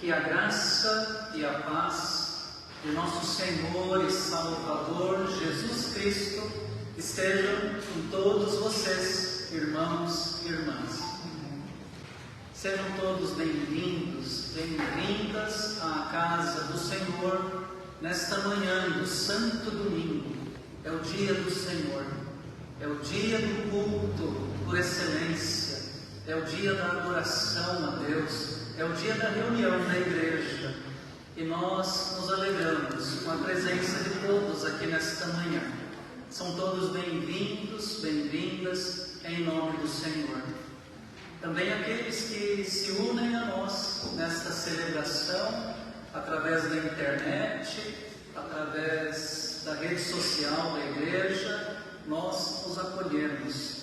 Que a graça e a paz de nosso Senhor e Salvador Jesus Cristo estejam com todos vocês, irmãos e irmãs. Sejam todos bem-vindos, bem-vindas à casa do Senhor nesta manhã do Santo Domingo. É o dia do Senhor, é o dia do culto por excelência, é o dia da adoração a Deus, é o dia da reunião da igreja. E nós nos alegramos com a presença de todos aqui nesta manhã. São todos bem-vindos, bem-vindas, em nome do Senhor. Também aqueles que se unem a nós nesta celebração, através da internet, através da rede social da igreja, nós os acolhemos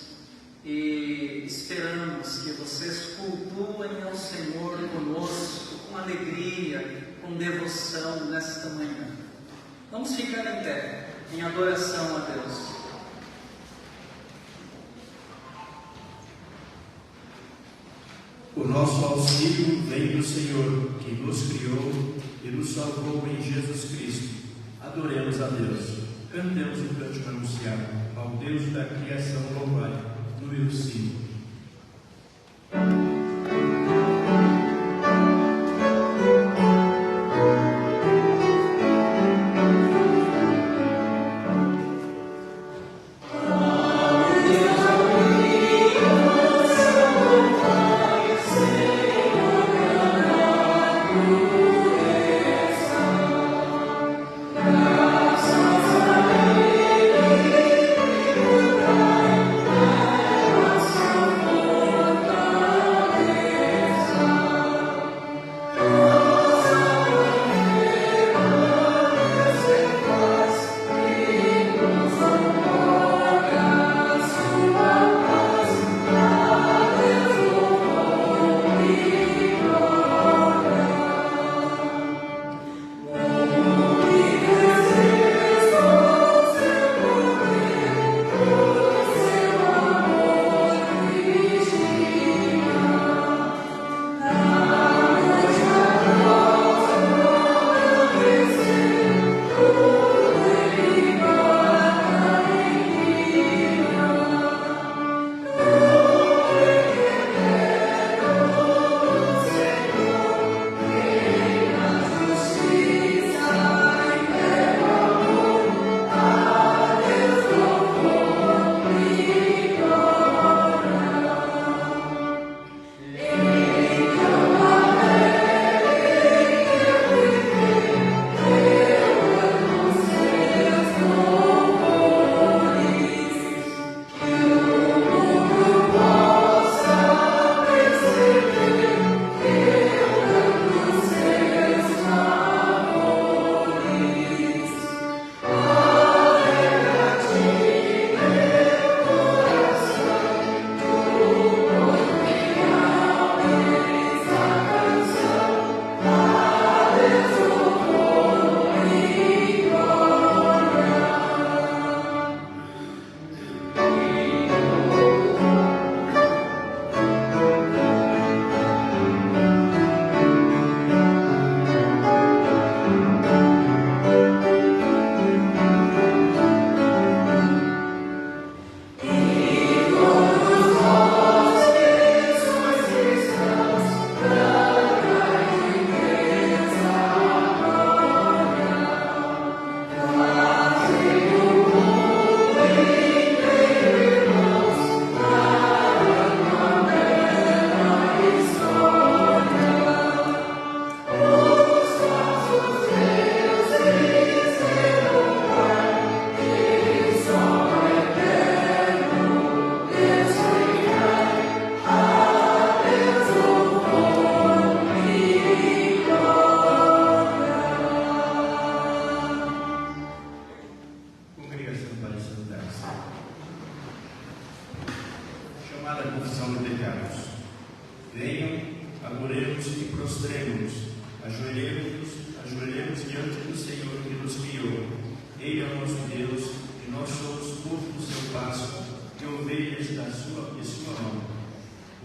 e esperamos que vocês cultuem ao Senhor conosco, com alegria, com devoção nesta manhã. Vamos ficar em pé, em adoração a Deus. O nosso auxílio vem do Senhor, que nos criou e nos salvou em Jesus Cristo. Adoremos a Deus. Cantemos o cântico anunciado. Ao Deus da criação louvai. Número 5.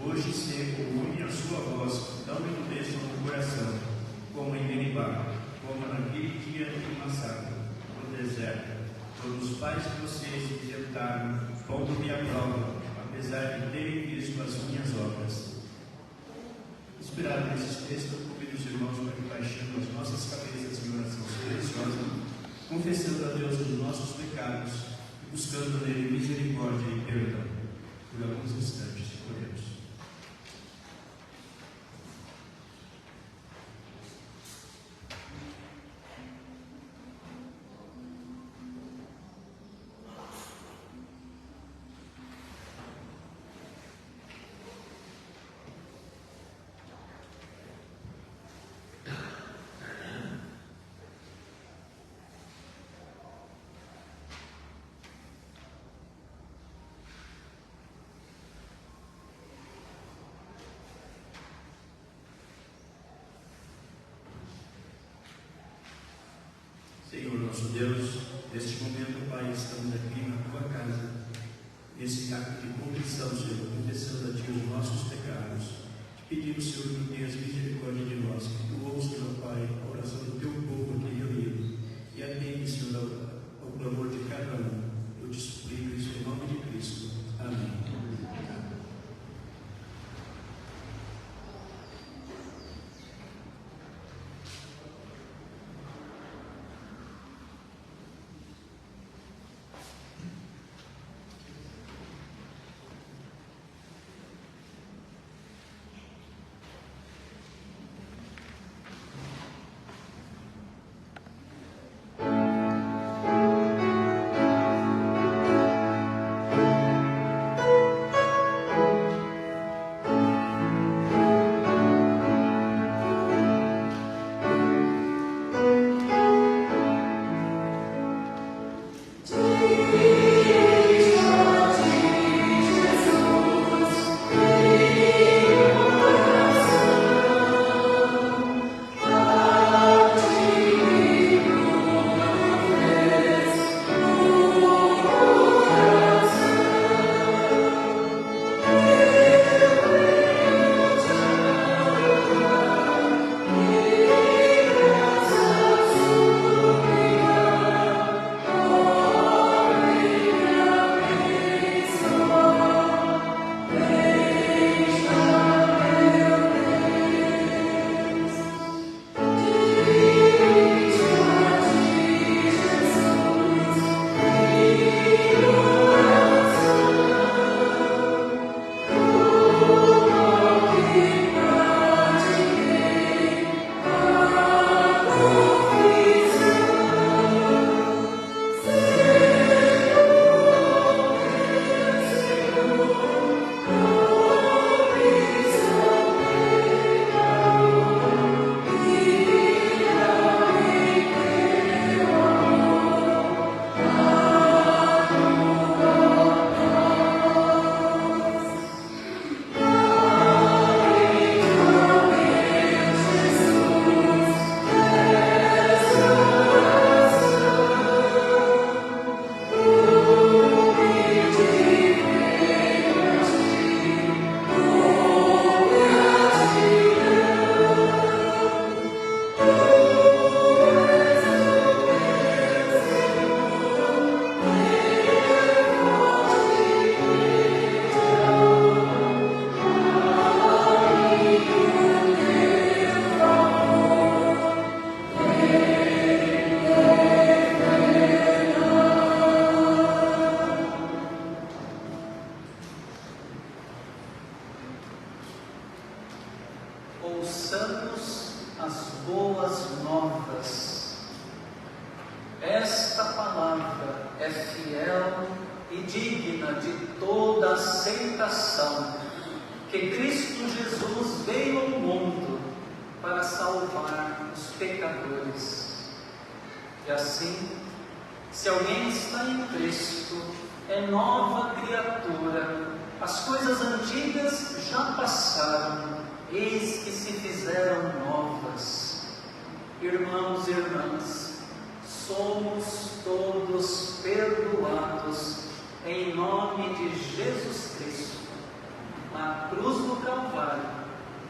Hoje se une a sua voz, não endureçam o coração. lá, como naquele dia em Massacre, no deserto, quando os pais de vocês me tentaram, pondo-me à prova, apesar de terem visto as minhas obras. Inspirado nesses textos, convido os irmãos para que baixando as nossas cabeças em oração silenciosa, confessando a Deus os nossos pecados e buscando nele misericórdia e perdão. Por alguns instantes, oremos. Senhor nosso Deus, neste momento, Pai, estamos aqui na Tua casa, nesse acto de contrição, Senhor, confessando a Ti os nossos pecados. Te pedimos, Senhor, que tenhas misericórdia de nós, que Tu ouças, meu Pai, a oração do Teu povo aqui reunido, e atende, Senhor, ao clamor de cada um. Eu te suplico isso em nome de Cristo. Amém. Ouçamos as boas novas. Esta palavra é fiel e digna de toda aceitação, que Cristo Jesus veio ao mundo para salvar os pecadores. E assim, se alguém está em Cristo, é nova criatura, as coisas antigas já passaram, eis que se fizeram novas. Irmãos e irmãs, somos todos perdoados em nome de Jesus Cristo. Na cruz do Calvário,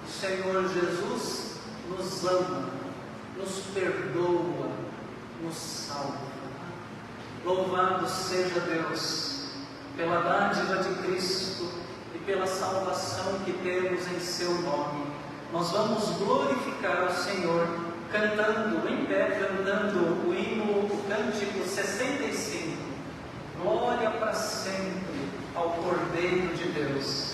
o Senhor Jesus nos ama nos perdoa, nos salva. Louvado seja Deus pela dádiva de Cristo e pela salvação que temos em seu nome. Nós vamos glorificar ao Senhor cantando em pé, cantando o hino, o cântico 65. Glória para sempre ao Cordeiro de Deus.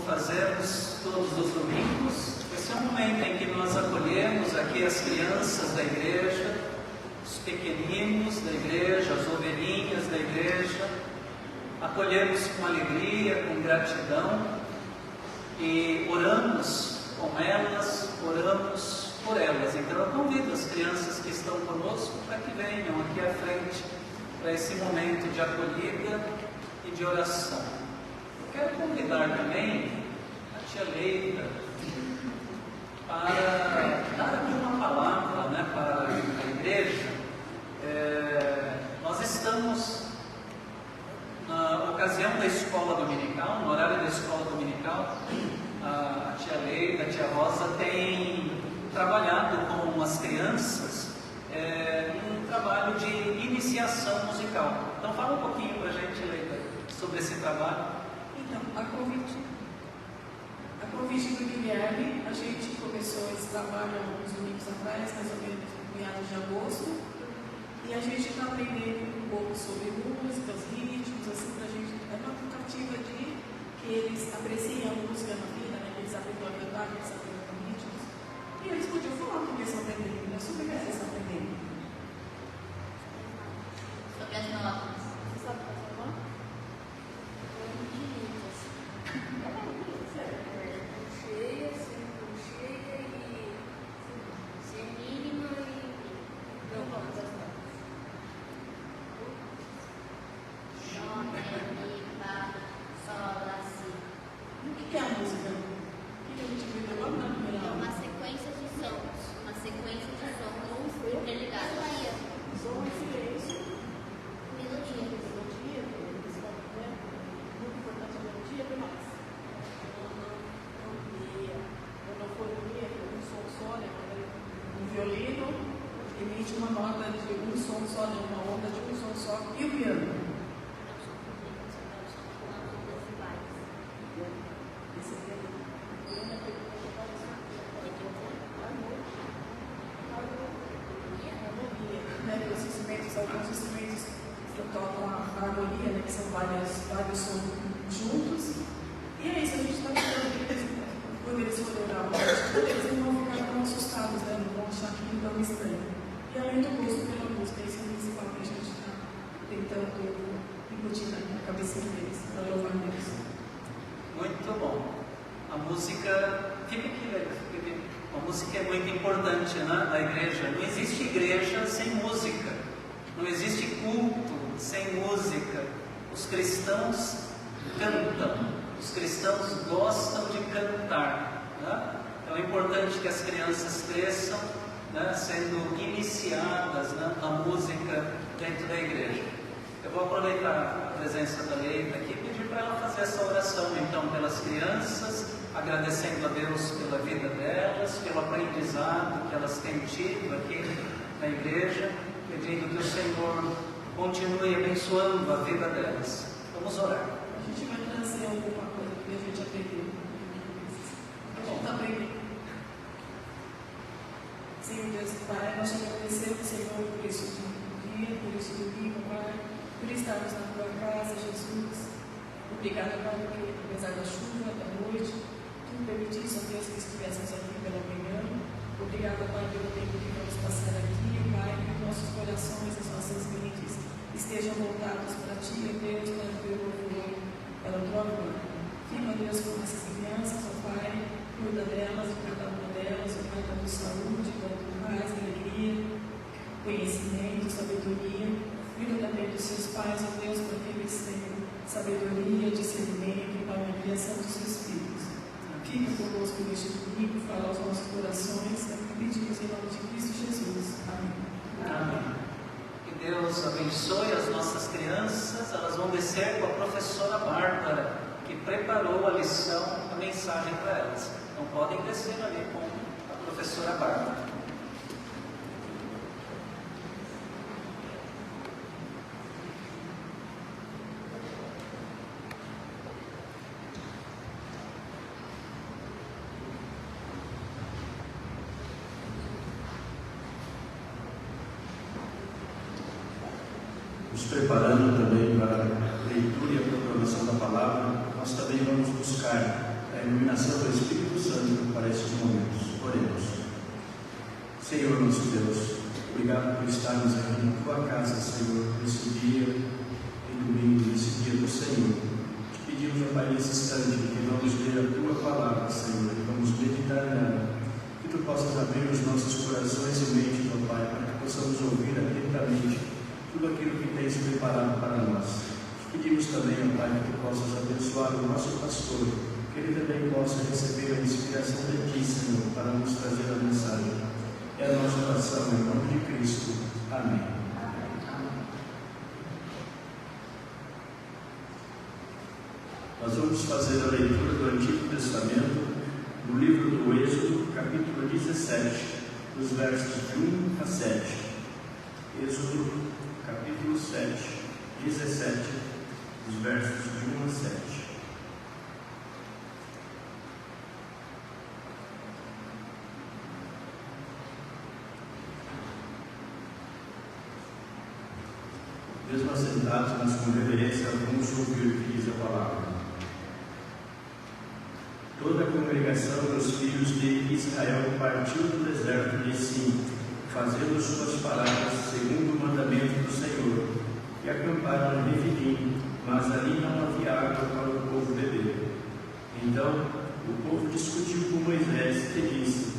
Fazemos todos os domingos. Esse é um momento em que nós acolhemos aqui as crianças da igreja, os pequeninos da igreja, as ovelhinhas da igreja. Acolhemos com alegria, com gratidão e oramos com elas, oramos por elas. Então eu convido as crianças que estão conosco para que venham aqui à frente para esse momento de acolhida e de oração. Quero convidar também a tia Leida para dar aqui uma palavra, né, para a igreja. Nós estamos na ocasião da escola dominical, no horário da escola dominical. A tia Leida, a tia Rosa tem trabalhado com as crianças um trabalho de iniciação musical. Então fala um pouquinho para a gente, Leida, sobre esse trabalho. Então, a convite do Guilherme, a gente começou esse trabalho há alguns domingos atrás, mais ou menos no meados de agosto, e a gente está aprendendo um pouco sobre músicas, ritmos, assim, para a gente, é uma tentativa de que eles apreciem a música na vida, né, que eles aprendam a cantar, que eles aprendam ritmos, e eles podiam falar o que eles estão aprendendo, né, sobre o que eles estão aprendendo. Sobre as notas. Você sabe fazer a nota? Cheia, cheia e semínima e não vamos as notas. Dó, ré, mi, fá, sol, lá, si. O que é a música? O que a gente viu logo na primeira É aula? uma sequência de sons interligados. Som e silêncio. Melodia. Melodia, muito importante a melodia, o que mais? Monofonia, que é um som só, né? Um violino emite uma nota de um som só, né? Uma onda de um som só. E o piano? trabalho o som juntos. E é isso, a gente está tentando, quando eles forem orar, eles não vão ficar tão assustados, né? Não vão achar aquilo tão estranho. E além do gosto pela música, isso é o principal que a gente está tentando incutir na cabeça deles, para louvar Deus. Muito bom. A música, fica aqui, a música é muito importante, né, na igreja. Não existe igreja sem música. Não existe culto sem música. Os cristãos cantam. Os cristãos gostam de cantar, né? Então é importante que as crianças cresçam, né, sendo iniciadas, né, na música dentro da igreja. Eu vou aproveitar a presença da Leita aqui e pedir para ela fazer essa oração, então, pelas crianças, agradecendo a Deus pela vida delas, pelo aprendizado que elas têm tido aqui na igreja, pedindo que o Senhor continue abençoando a vida delas. Vamos orar. A gente vai trazer alguma coisa que a gente aprendeu. A gente está aprendendo. Senhor Deus e Pai, nós te agradecemos, Senhor, por esse dia, por esse domingo, Pai, por estarmos na tua casa, Jesus. Obrigada, Pai, porque apesar da chuva, da noite, tu permitiste, ó Deus, que estivéssemos aqui pela manhã. Obrigada, Pai, pelo tempo que vamos passar aqui, Pai, que nossos corações, as nossas mentes estejam voltados para Ti, ó Deus, para o teu louvor, pela tua glória. Fica, Deus, com essas crianças, ó Pai, cuida delas, de cada uma delas, ó Pai, dando saúde, dando paz, alegria, conhecimento, sabedoria. Cuida também dos seus pais, ó Deus, para que eles tenham sabedoria, discernimento, Pai, na criação dos seus filhos. Fica conosco neste domingo, fala aos nossos corações, pedimos em nome de Cristo Jesus. Amém. Amém. Que Deus abençoe as nossas crianças. Elas vão descer com a professora Bárbara, que preparou a lição, a mensagem para elas. Então podem descer ali com a professora Bárbara. Nos preparando também para a leitura e a proclamação da palavra, nós também vamos buscar a iluminação do Espírito Santo para esses momentos. Oremos. Senhor nosso Deus, obrigado por estarmos aqui na tua casa, Senhor, nesse dia de domingo, nesse dia do Senhor. Te pedimos, ó Pai, nesse instante, que vamos ler a tua palavra, Senhor, e vamos meditar nela. Que tu possas abrir os nossos corações e mentes, ó Pai, para que possamos ouvir atentamente tudo aquilo que tens preparado para nós. Pedimos também, ó Pai, que tu possas abençoar o nosso pastor, que ele também possa receber a inspiração de ti, Senhor, para nos trazer a mensagem. É a nossa oração em nome de Cristo. Amém. Nós vamos fazer a leitura do Antigo Testamento, no livro do Êxodo, capítulo 17, dos versos de 1 a 7. Êxodo capítulo 7, 17, dos versos de 1 a 7. Mesmo assentados, mas com reverência, vamos ouvir o que diz a palavra. Toda a congregação dos filhos de Israel partiu do deserto de Sim, fazendo suas paradas segundo o mandamento do Senhor, e acamparam em Refidim, mas ali não havia água para o povo beber. Então o povo discutiu com Moisés e disse: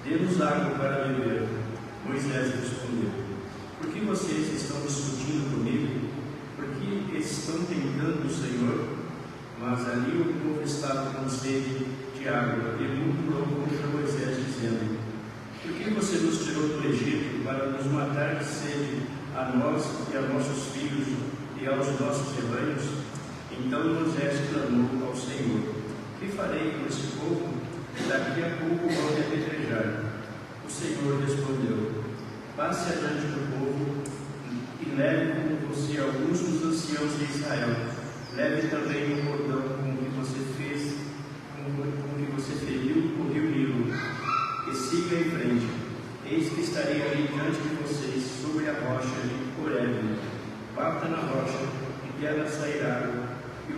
dê-nos água para beber. Moisés respondeu: por que vocês estão discutindo comigo? Por que estão tentando o Senhor? Mas ali o povo estava com sede de água e murmurou contra Moisés, dizendo: por que você nos tirou do Egito para nos matar de sede a nós e a nossos filhos e aos nossos rebanhos? Então Moisés clamou ao Senhor: que farei com esse povo? Daqui a pouco vão me apedrejar. O Senhor respondeu: passe adiante do povo e leve com você alguns dos anciãos de Israel. Leve também o cordão com que você fez, com que você feriu o rio Nilo, e siga em frente. Eis que estarei ali diante de vocês, sobre a rocha de Horebe. Bata na rocha, e dela sair água, e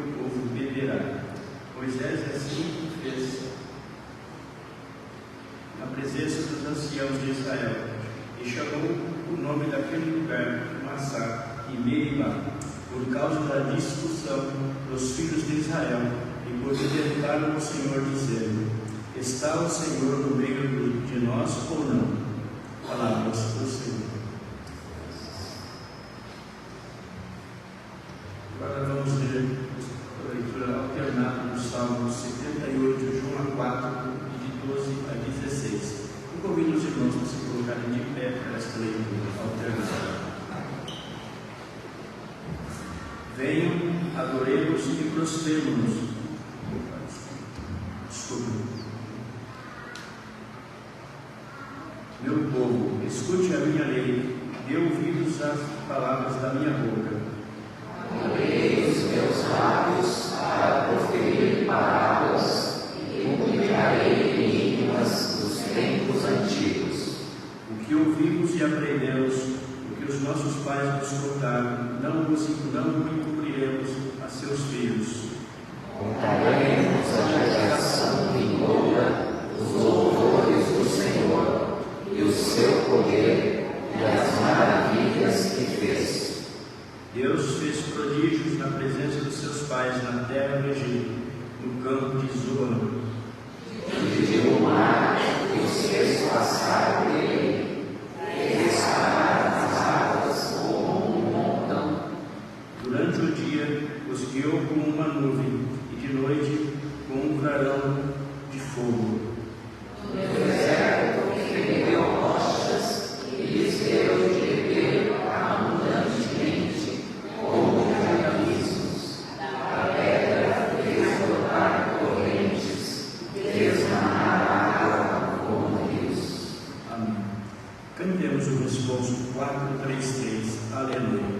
assim fez na presença dos anciãos de Israel, e chamou o nome daquele lugar Massá e Meribá, por causa da discussão dos filhos de Israel, e por tentaram o Senhor, dizendo: está o Senhor no meio de nós ou não? Palavras do Senhor. Agora vamos ler a leitura alternada do Salmo 78, de 1 a 4 e de 12 a 16. Eu convido os irmãos para se colocarem de pé para esta leitura alternada. Venham, adoremos e prostremos-nos. Desculpe. Meu povo, escute a minha lei, dê ouvidos às palavras da minha boca. Abrirei os meus lábios para proferir parábolas e publicarei enigmas dos tempos antigos. O que ouvimos e aprendemos, o que os nossos pais nos contaram, não o encobriremos a seus filhos. Contaremos à geração vindoura os louvores do Senhor e o seu poder e as maravilhas que fez. Deus fez prodígios na presença dos seus pais na terra do Egito, no campo de Zoan. Dividiu o mar e os fez passar por ele, fez parar as águas como um montão. Durante o dia os guiou com uma nuvem, e de noite com um clarão de fogo. No deserto feriu rochas e lhes deu de beber abundantemente, como de abismos. A pedra fez brotar correntes, fez manar água como rios. Amém. Cantemos o responso 433. Aleluia.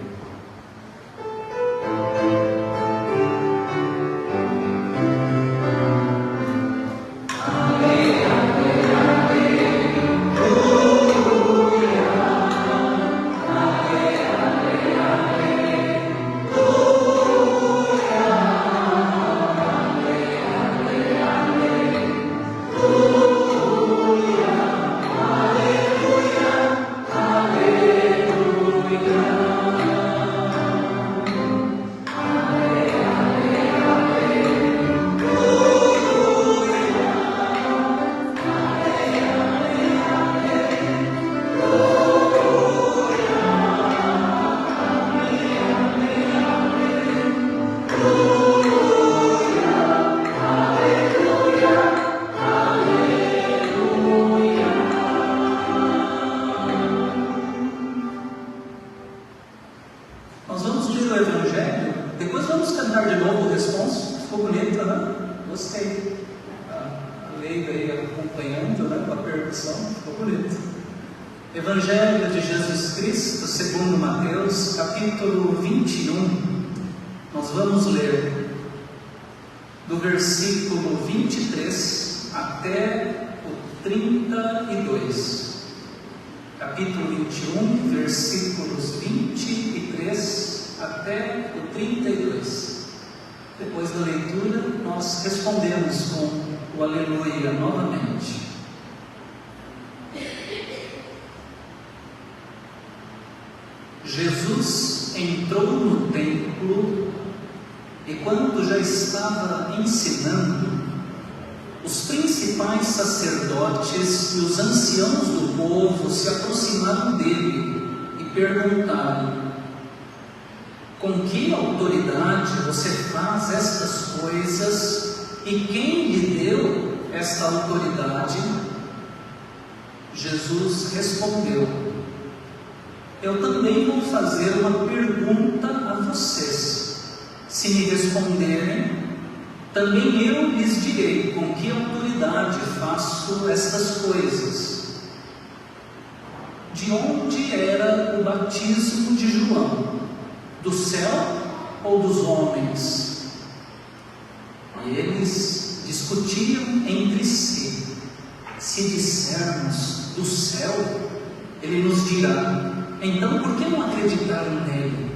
Nós vamos ler o Evangelho, depois vamos cantar de novo o responso. Ficou bonito, né? Gostei. A Leida aí acompanhando, né, com a percussão, ficou bonito. Evangelho de Jesus Cristo, segundo Mateus, capítulo 21. Nós vamos ler do versículo 23 até o 32. Capítulo 21, versículos 23 até o 32. Depois da leitura, nós respondemos com o aleluia novamente. Jesus entrou no templo e, quando já estava ensinando, os principais sacerdotes e os anciãos do povo se aproximaram dele e perguntaram: com que autoridade você faz estas coisas e quem lhe deu esta autoridade? Jesus respondeu: eu também vou fazer uma pergunta a vocês. Se me responderem, também eu lhes direi com que autoridade faço estas coisas. De onde era o batismo de João? Do céu ou dos homens? E eles discutiam entre si. Se dissermos do céu, ele nos dirá: então por que não acreditaram nele?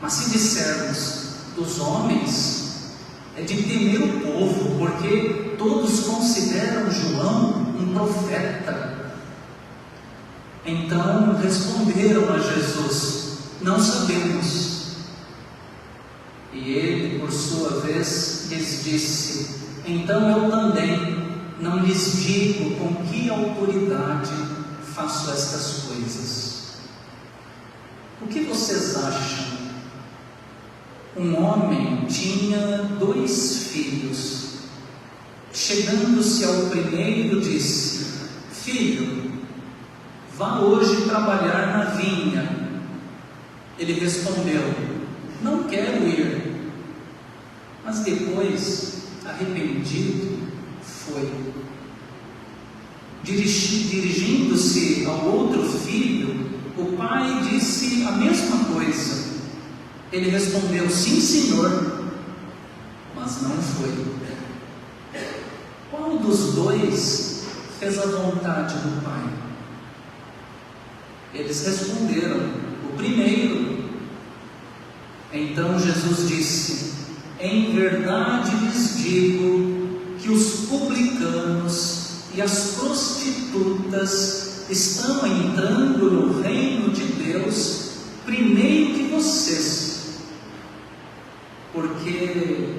Mas se dissermos dos homens, é de temer o povo, porque todos consideram João um profeta. Então responderam a Jesus: não sabemos. E ele, por sua vez, lhes disse: então eu também não lhes digo com que autoridade faço estas coisas. O que vocês acham? Um homem tinha 2 filhos. Chegando-se ao primeiro, disse: filho, vá hoje trabalhar na vinha. Ele respondeu: não quero ir. Mas depois, arrependido, foi. Dirigindo-se ao outro filho, o pai disse a mesma coisa. Ele respondeu: sim, senhor, mas não foi. Qual dos 2 fez a vontade do pai? Eles responderam: o primeiro. Então Jesus disse: em verdade lhes digo que os publicanos e as prostitutas estão entrando no reino de Deus primeiro que vocês. Porque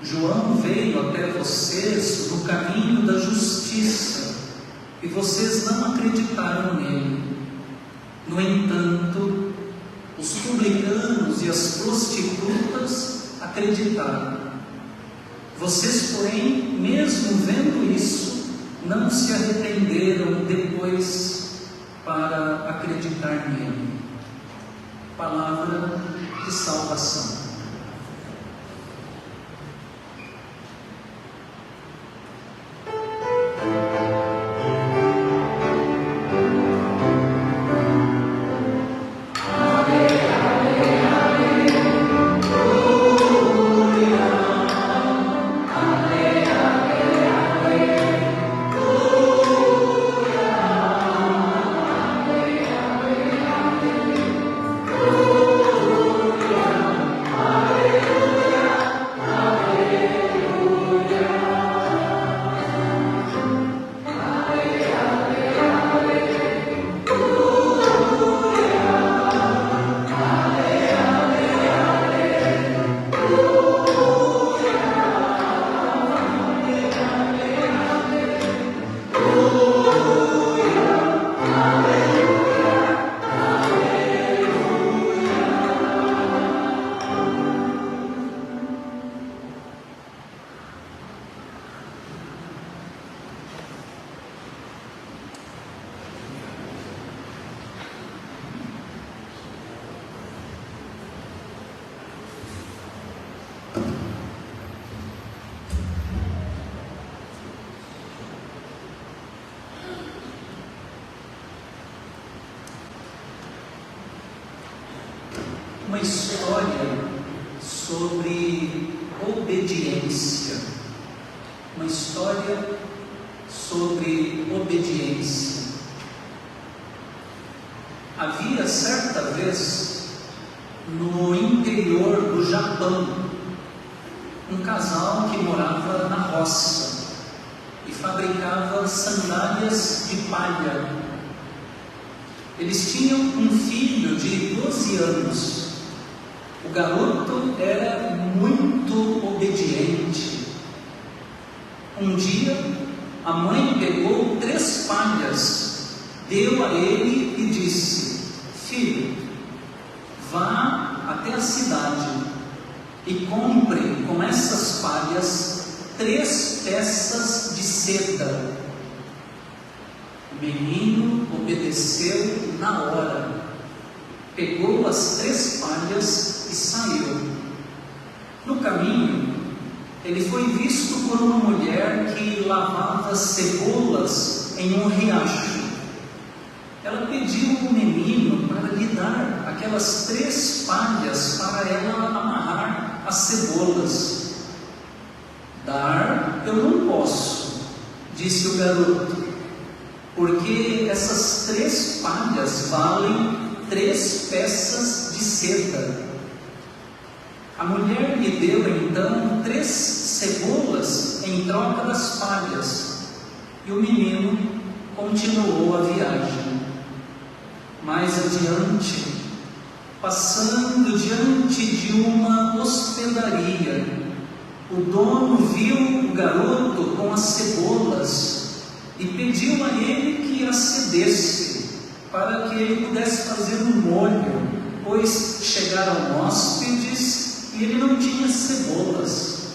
João veio até vocês no caminho da justiça e vocês não acreditaram nele. No entanto, os publicanos e as prostitutas acreditaram. Vocês, porém, mesmo vendo isso, não se arrependeram depois para acreditar nele. Palavra de salvação. Uma história sobre obediência. Uma história sobre obediência. Havia certa vez, no interior do Japão, um casal que morava na roça e fabricava sandálias de palha. Eles tinham um filho de 12 anos. O garoto era muito obediente. Um dia, a mãe pegou 3 palhas, deu a ele e disse: filho, vá até a cidade e compre com essas palhas 3 peças de seda. O menino obedeceu na hora, pegou as 3 palhas e saiu. No caminho, ele foi visto por uma mulher que lavava cebolas em um riacho. Ela pediu ao menino para lhe dar aquelas 3 palhas para ela amarrar as cebolas. Dar eu não posso, disse o garoto, porque essas 3 palhas valem 3 peças de seda. A mulher lhe deu então 3 cebolas em troca das palhas, e o menino continuou a viagem. Mais adiante, passando diante de uma hospedaria, o dono viu o garoto com as cebolas e pediu a ele que as cedesse, para que ele pudesse fazer um molho, pois chegaram hóspedes e ele não tinha cebolas.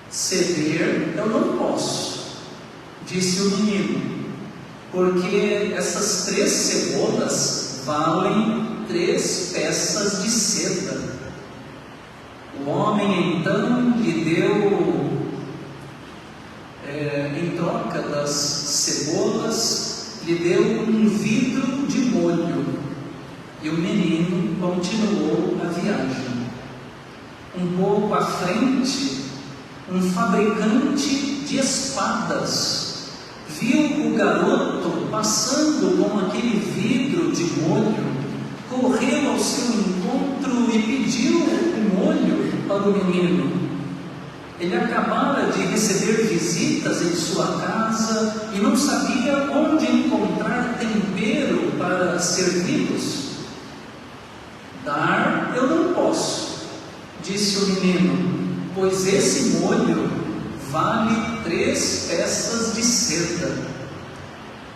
Ceder eu não posso, disse o menino, porque essas 3 cebolas valem 3 peças de seda. O homem então lhe deu, em troca das cebolas, lhe deu um vidro de molho, e o menino continuou a viagem. Um pouco à frente, um fabricante de espadas viu o garoto passando com aquele vidro de molho, correu ao seu encontro e pediu o molho para o menino. Ele acabara de receber visitas em sua casa e não sabia onde encontrar tempero para servi-los. Dar eu não posso, disse o menino, pois esse molho vale 3 peças de seda.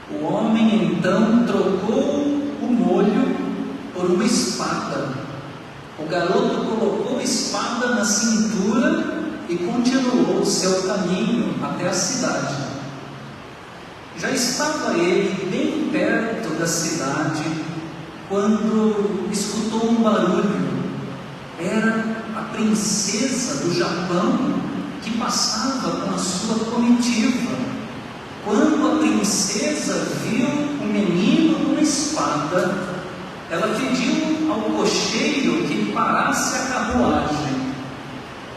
O homem então trocou o molho por uma espada. O garoto colocou a espada na cintura e continuou o seu caminho até a cidade. Já estava ele bem perto da cidade quando escutou um barulho. Era a princesa do Japão que passava com a sua comitiva. Quando a princesa viu o menino com a espada, ela pediu ao cocheiro que parasse a carruagem.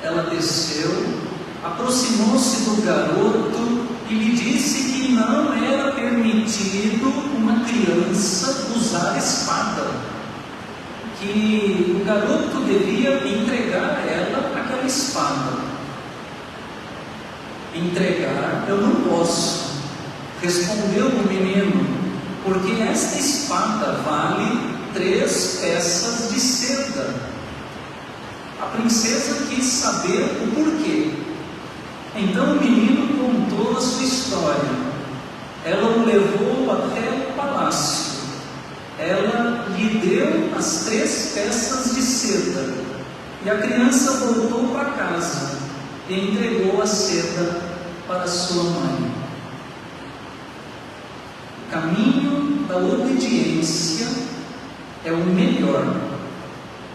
Ela desceu, aproximou-se do garoto e lhe disse que não era permitido uma criança usar espada, que o garoto devia entregar a ela aquela espada. Entregar eu não posso, respondeu o menino, porque esta espada vale 3 peças de seda. A princesa quis saber o porquê. Então o menino contou a sua história. Ela o levou até o palácio. Ela lhe deu as 3 peças de seda. E a criança voltou para casa e entregou a seda para sua mãe. O caminho da obediência é o melhor.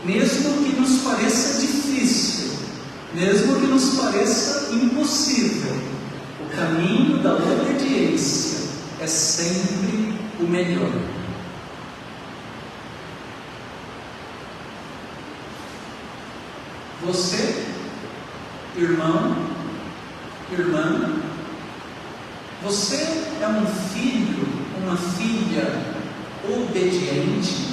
Mesmo que nos pareça difícil, mesmo que nos pareça impossível, o caminho da obediência é sempre o melhor. Você, irmão, irmã, você é um filho, uma filha obediente?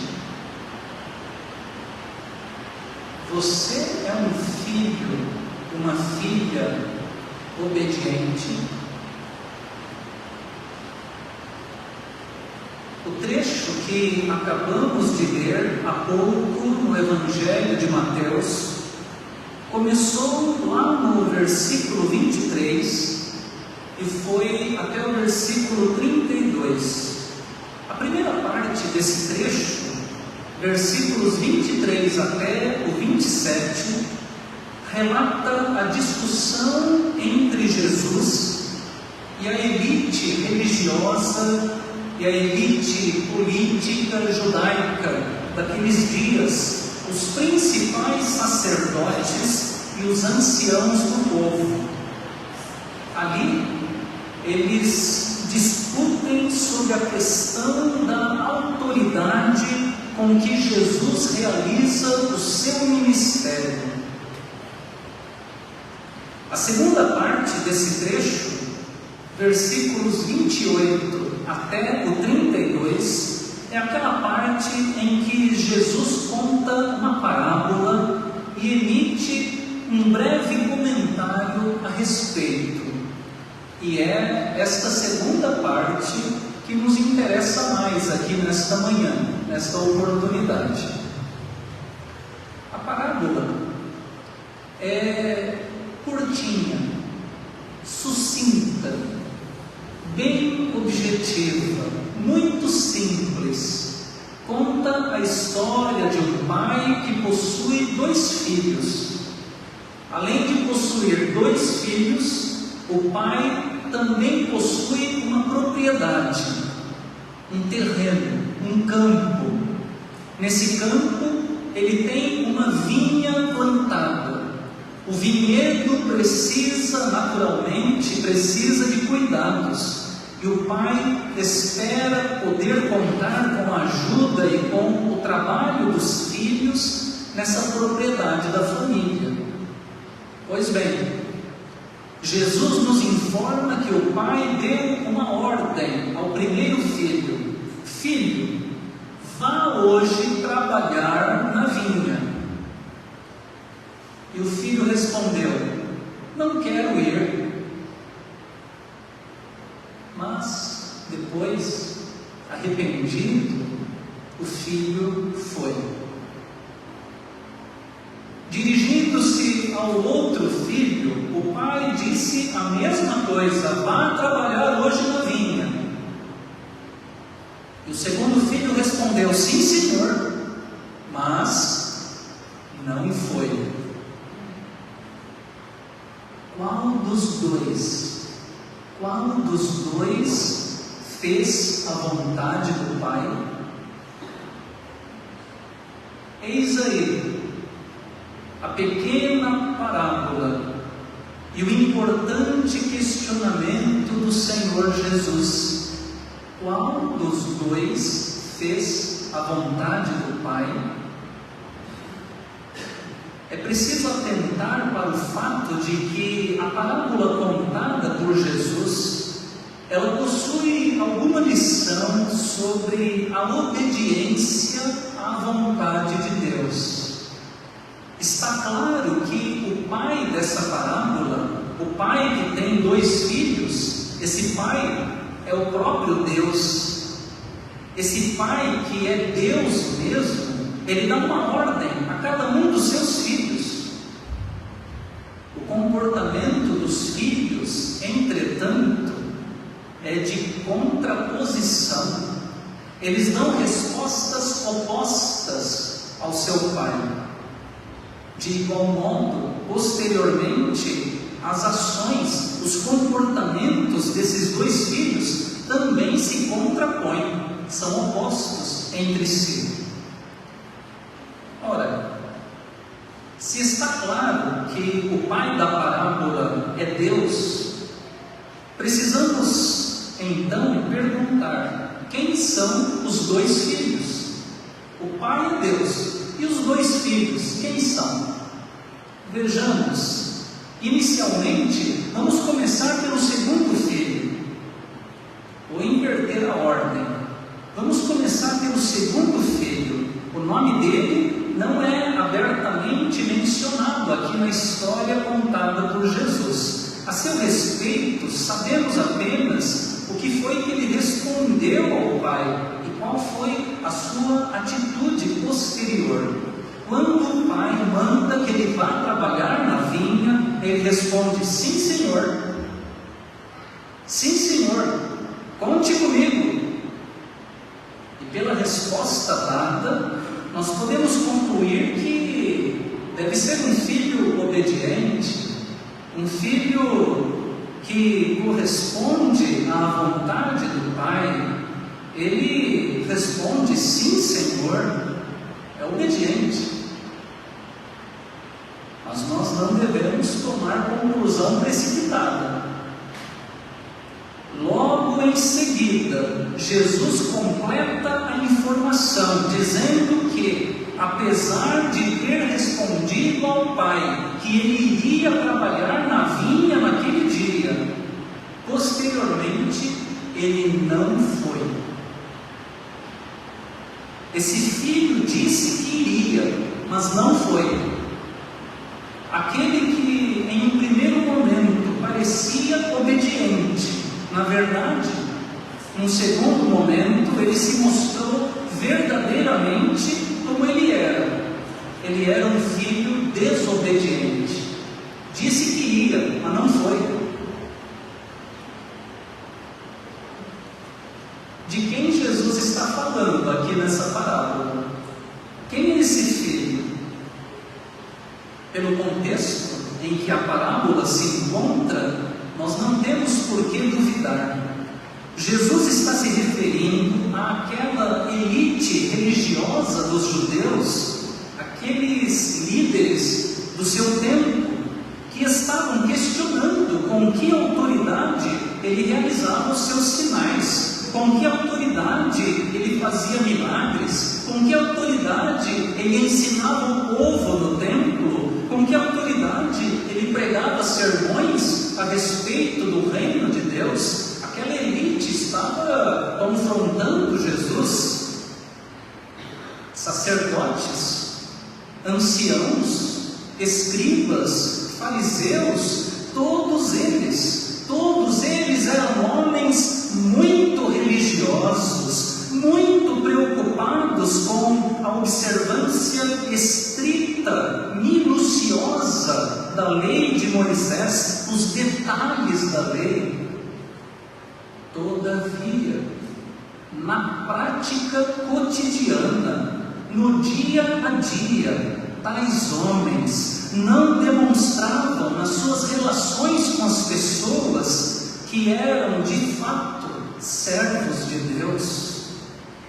Você é um filho, uma filha obediente? O trecho que acabamos de ler há pouco no Evangelho de Mateus começou lá no versículo 23 e foi até o versículo 32. A primeira parte desse trecho, versículos 23 até o 27, relata a discussão entre Jesus e a elite religiosa e a elite política judaica daqueles dias, os principais sacerdotes e os anciãos do povo. Ali, eles discutem sobre a questão da autoridade com que Jesus realiza o seu ministério. A segunda parte desse trecho, versículos 28 até o 32, é aquela parte em que Jesus conta uma parábola e emite um breve comentário a respeito. E é esta segunda parte que nos interessa mais aqui nesta manhã, nesta oportunidade. A parábola é curtinha, sucinta, bem objetiva, muito simples. Conta a história de um pai que possui 2 filhos. Além de possuir 2 filhos, o pai também possui uma propriedade, um terreno, um campo. Nesse campo, ele tem uma vinha plantada. O vinhedo naturalmente precisa de cuidados. E o pai espera poder contar com a ajuda e com o trabalho dos filhos nessa propriedade da família. Pois bem, Jesus nos informa que o pai deu uma ordem ao primeiro filho: filho, vá hoje trabalhar na vinha. E o filho respondeu: não quero ir. Mas depois, arrependido, o filho foi. Dirigindo-se ao outro filho, o pai disse a mesma coisa: vá trabalhar hoje na vinha. E o segundo filho respondeu: sim, senhor, mas não foi. Qual dos dois fez a vontade do pai? Eis aí a pequena parábola e o importante questionamento do Senhor Jesus: qual dos dois fez a vontade do pai? É preciso atentar para o fato de que a parábola contada por Jesus, ela possui alguma lição sobre a obediência à vontade de Deus. Está claro que o pai dessa parábola, o pai que tem 2 filhos, esse pai é o próprio Deus. Esse pai que é Deus mesmo, ele dá uma ordem a cada um dos seus filhos. O comportamento dos filhos, entretanto, é de contraposição. Eles dão respostas opostas ao seu pai. De igual modo, posteriormente, as ações, os comportamentos desses 2 filhos também se contrapõem, são opostos entre si. Ora, se está claro que o pai da parábola é Deus, precisamos então perguntar: quem são os 2 filhos? O pai é Deus, e os 2 filhos, quem são? Vejamos, inicialmente, vamos começar pelo segundo filho. Vou inverter a ordem. Vamos começar pelo segundo filho. O nome dele não é abertamente mencionado aqui na história contada por Jesus. A seu respeito, sabemos apenas o que foi que ele respondeu ao pai e qual foi a sua atitude posterior. Quando o pai manda que ele vá trabalhar na vinha, ele responde: sim, senhor. Sim, senhor. Conte comigo. E pela resposta dada, nós podemos concluir que deve ser um filho obediente, um filho que corresponde à vontade do pai. Ele responde: sim, senhor. É obediente. Mas nós não devemos tomar conclusão precipitada. Logo em seguida, Jesus completa a informação, dizendo que, apesar de ter respondido ao pai que ele iria trabalhar na vinha naquele dia, posteriormente ele não foi. Esse filho disse que iria, mas não foi. Na verdade, num segundo momento, ele se mostrou verdadeiramente como ele era. Ele era um filho desobediente. Disse que ia, mas não foi. De quem Jesus está falando aqui nessa parábola? Quem é esse filho? Pelo contexto em que a parábola se encontra, nós não temos por que duvidar. Jesus está se referindo àquela elite religiosa dos judeus, aqueles líderes do seu tempo, que estavam questionando com que autoridade ele realizava os seus sinais, com que autoridade ele fazia milagres, com que autoridade ele ensinava o povo no templo, com que autoridade ele pregava sermões a respeito do reino de Deus. Aquela elite estava confrontando Jesus. Sacerdotes, anciãos, escribas, fariseus, todos eles eram homens muito religiosos, muito preocupados com a observância estrita, minuciosa da lei de Moisés, os detalhes da lei. Todavia, na prática cotidiana, no dia a dia, tais homens não demonstravam nas suas relações com as pessoas que eram de fato servos de Deus.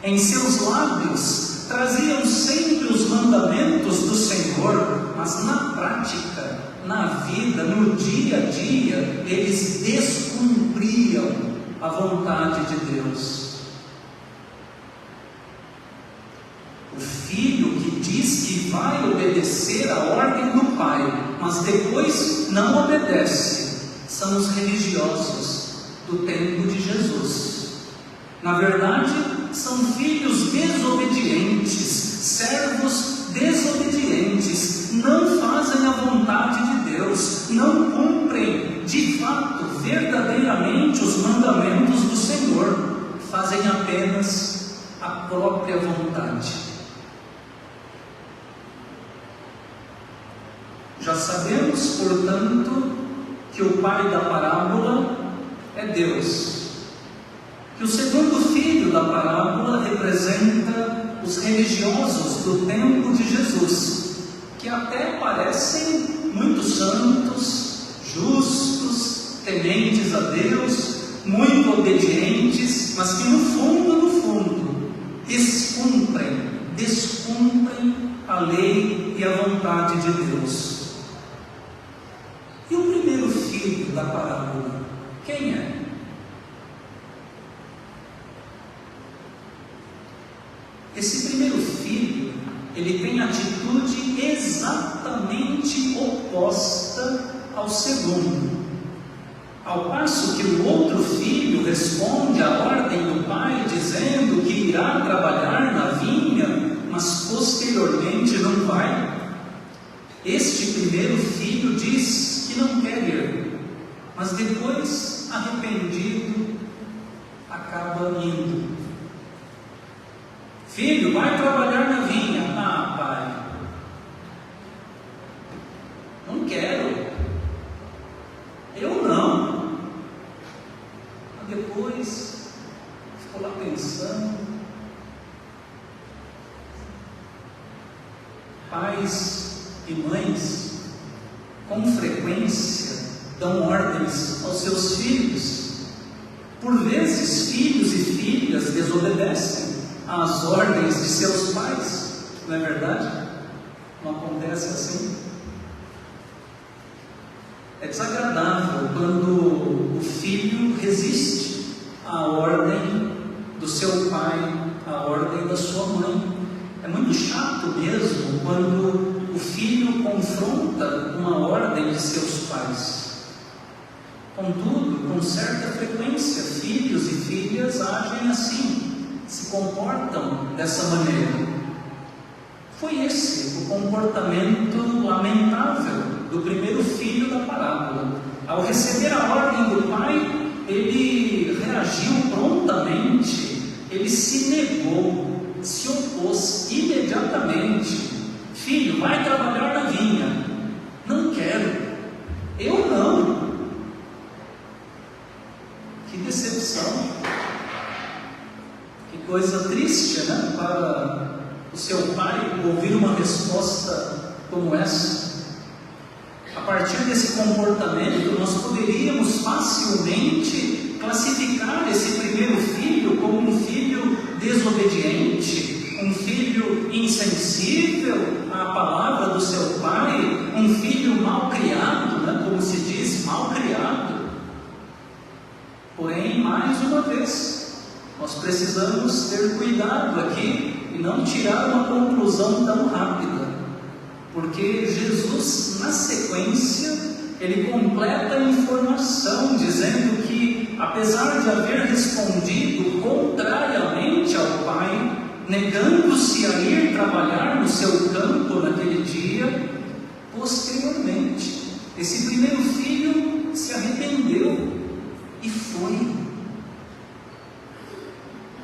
Em seus lábios traziam sempre os mandamentos do Senhor, mas na prática, na vida, no dia a dia, eles descumpriam a vontade de Deus. O filho que diz que vai obedecer a ordem do pai, mas depois não obedece, são os religiosos do tempo de Jesus. Na verdade, são filhos desobedientes, servos desobedientes, não fazem a vontade de Deus, não cumprem de fato, verdadeiramente os mandamentos do Senhor, fazem apenas a própria vontade. Já sabemos, portanto, que o pai da parábola é Deus, que o segundo filho da parábola representa os religiosos do tempo de Jesus, que até parecem muito santos, justos, tementes a Deus, muito obedientes, mas que no fundo, descumprem a lei e a vontade de Deus. E o primeiro filho da parábola, quem é? Esse primeiro filho, ele tem atitude exatamente oposta ao segundo. Ao passo que o outro filho responde à ordem do pai, dizendo que irá trabalhar na vinha, mas posteriormente não vai. Este primeiro filho diz que não quer ir, mas depois, arrependido, acaba indo. Filho, vai trabalhar na vinha. Ah, pai, não quero. Eu não. Mas depois ficou lá pensando. Pais e mães com frequência dão ordens aos seus filhos. Por vezes, filhos e filhas desobedecem às ordens de seus pais, não é verdade? Não acontece assim? É desagradável quando o filho resiste à ordem do seu pai, à ordem da sua mãe. É muito chato mesmo quando o filho confronta uma ordem de seus pais. Contudo, com certa frequência, filhos e filhas agem assim, se comportam dessa maneira. Foi esse o comportamento lamentável do primeiro filho da parábola. Ao receber a ordem do pai, ele reagiu prontamente, ele se negou, se opôs imediatamente. Filho, vai trabalhar na vinha. Não quero. Eu não. Que decepção. Que coisa triste, né? Para o seu pai ouvir uma resposta como essa. A partir desse comportamento, nós poderíamos facilmente classificar esse primeiro filho como um filho desobediente, um filho insensível à palavra do seu pai, um filho mal criado, né? Como se diz, mal criado. Porém, mais uma vez, nós precisamos ter cuidado aqui e não tirar uma conclusão tão rápida, porque Jesus, na sequência, ele completa a informação, dizendo que, apesar de haver respondido contrariamente ao pai, negando-se a ir trabalhar no seu campo naquele dia, posteriormente, esse primeiro filho se arrependeu e foi.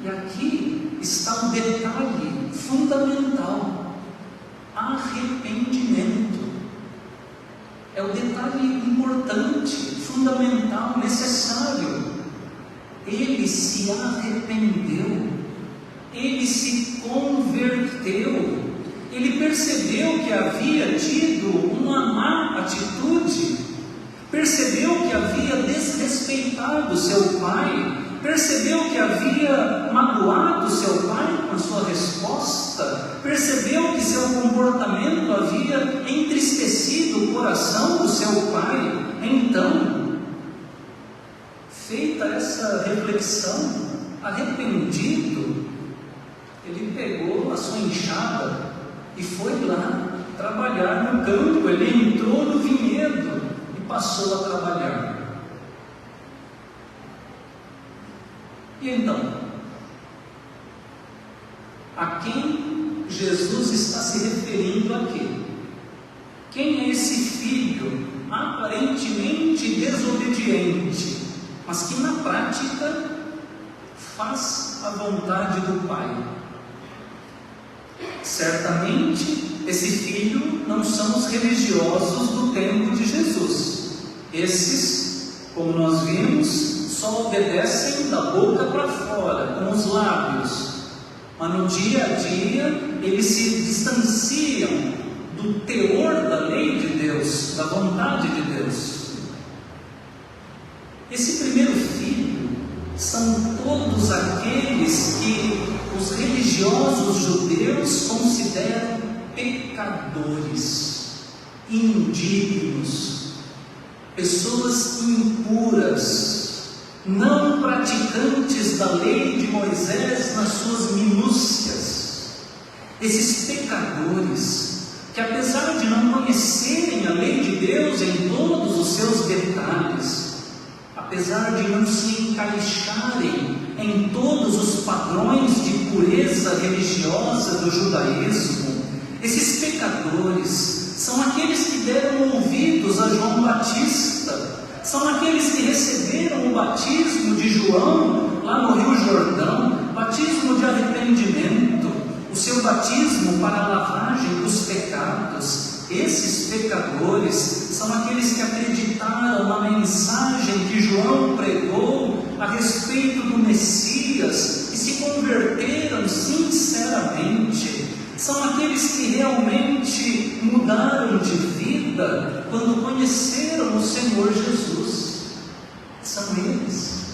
E aqui está um detalhe fundamental: arrependimento. É o detalhe importante, fundamental, necessário. Ele se arrependeu, ele se converteu, ele percebeu que havia tido uma má atitude, percebeu que havia desrespeitado seu pai, percebeu que havia magoado seu pai com a sua resposta, percebeu que seu comportamento havia entristecido o coração do seu pai. Então, feita essa reflexão, arrependido, ele pegou a sua enxada e foi lá trabalhar no campo. Ele entrou no vinhedo e passou a trabalhar. E então, a quem Jesus está se referindo aqui? Quem é esse filho aparentemente desobediente, mas que na prática faz a vontade do Pai? Certamente, esse filho não são os religiosos do tempo de Jesus. Esses, como nós vimos, só obedecem da boca para fora, com os lábios, mas no dia a dia eles se distanciam do teor da lei de Deus, da vontade de Deus. Esse primeiro filho são todos aqueles que os religiosos judeus consideram pecadores, indignos, pessoas impuras, não praticantes da lei de Moisés nas suas minúcias. Esses pecadores, que apesar de não conhecerem a lei de Deus em todos os seus detalhes, apesar de não se encaixarem em todos os padrões de pureza religiosa do judaísmo, esses pecadores são aqueles que deram ouvidos a João Batista, são aqueles que receberam o batismo de João lá no Rio Jordão, batismo de arrependimento, o seu batismo para a lavagem dos pecados. Esses pecadores são aqueles que acreditaram na mensagem que João pregou a respeito do Messias e se converteram sinceramente. São aqueles que realmente mudaram de vida quando conheceram o Senhor Jesus. São eles.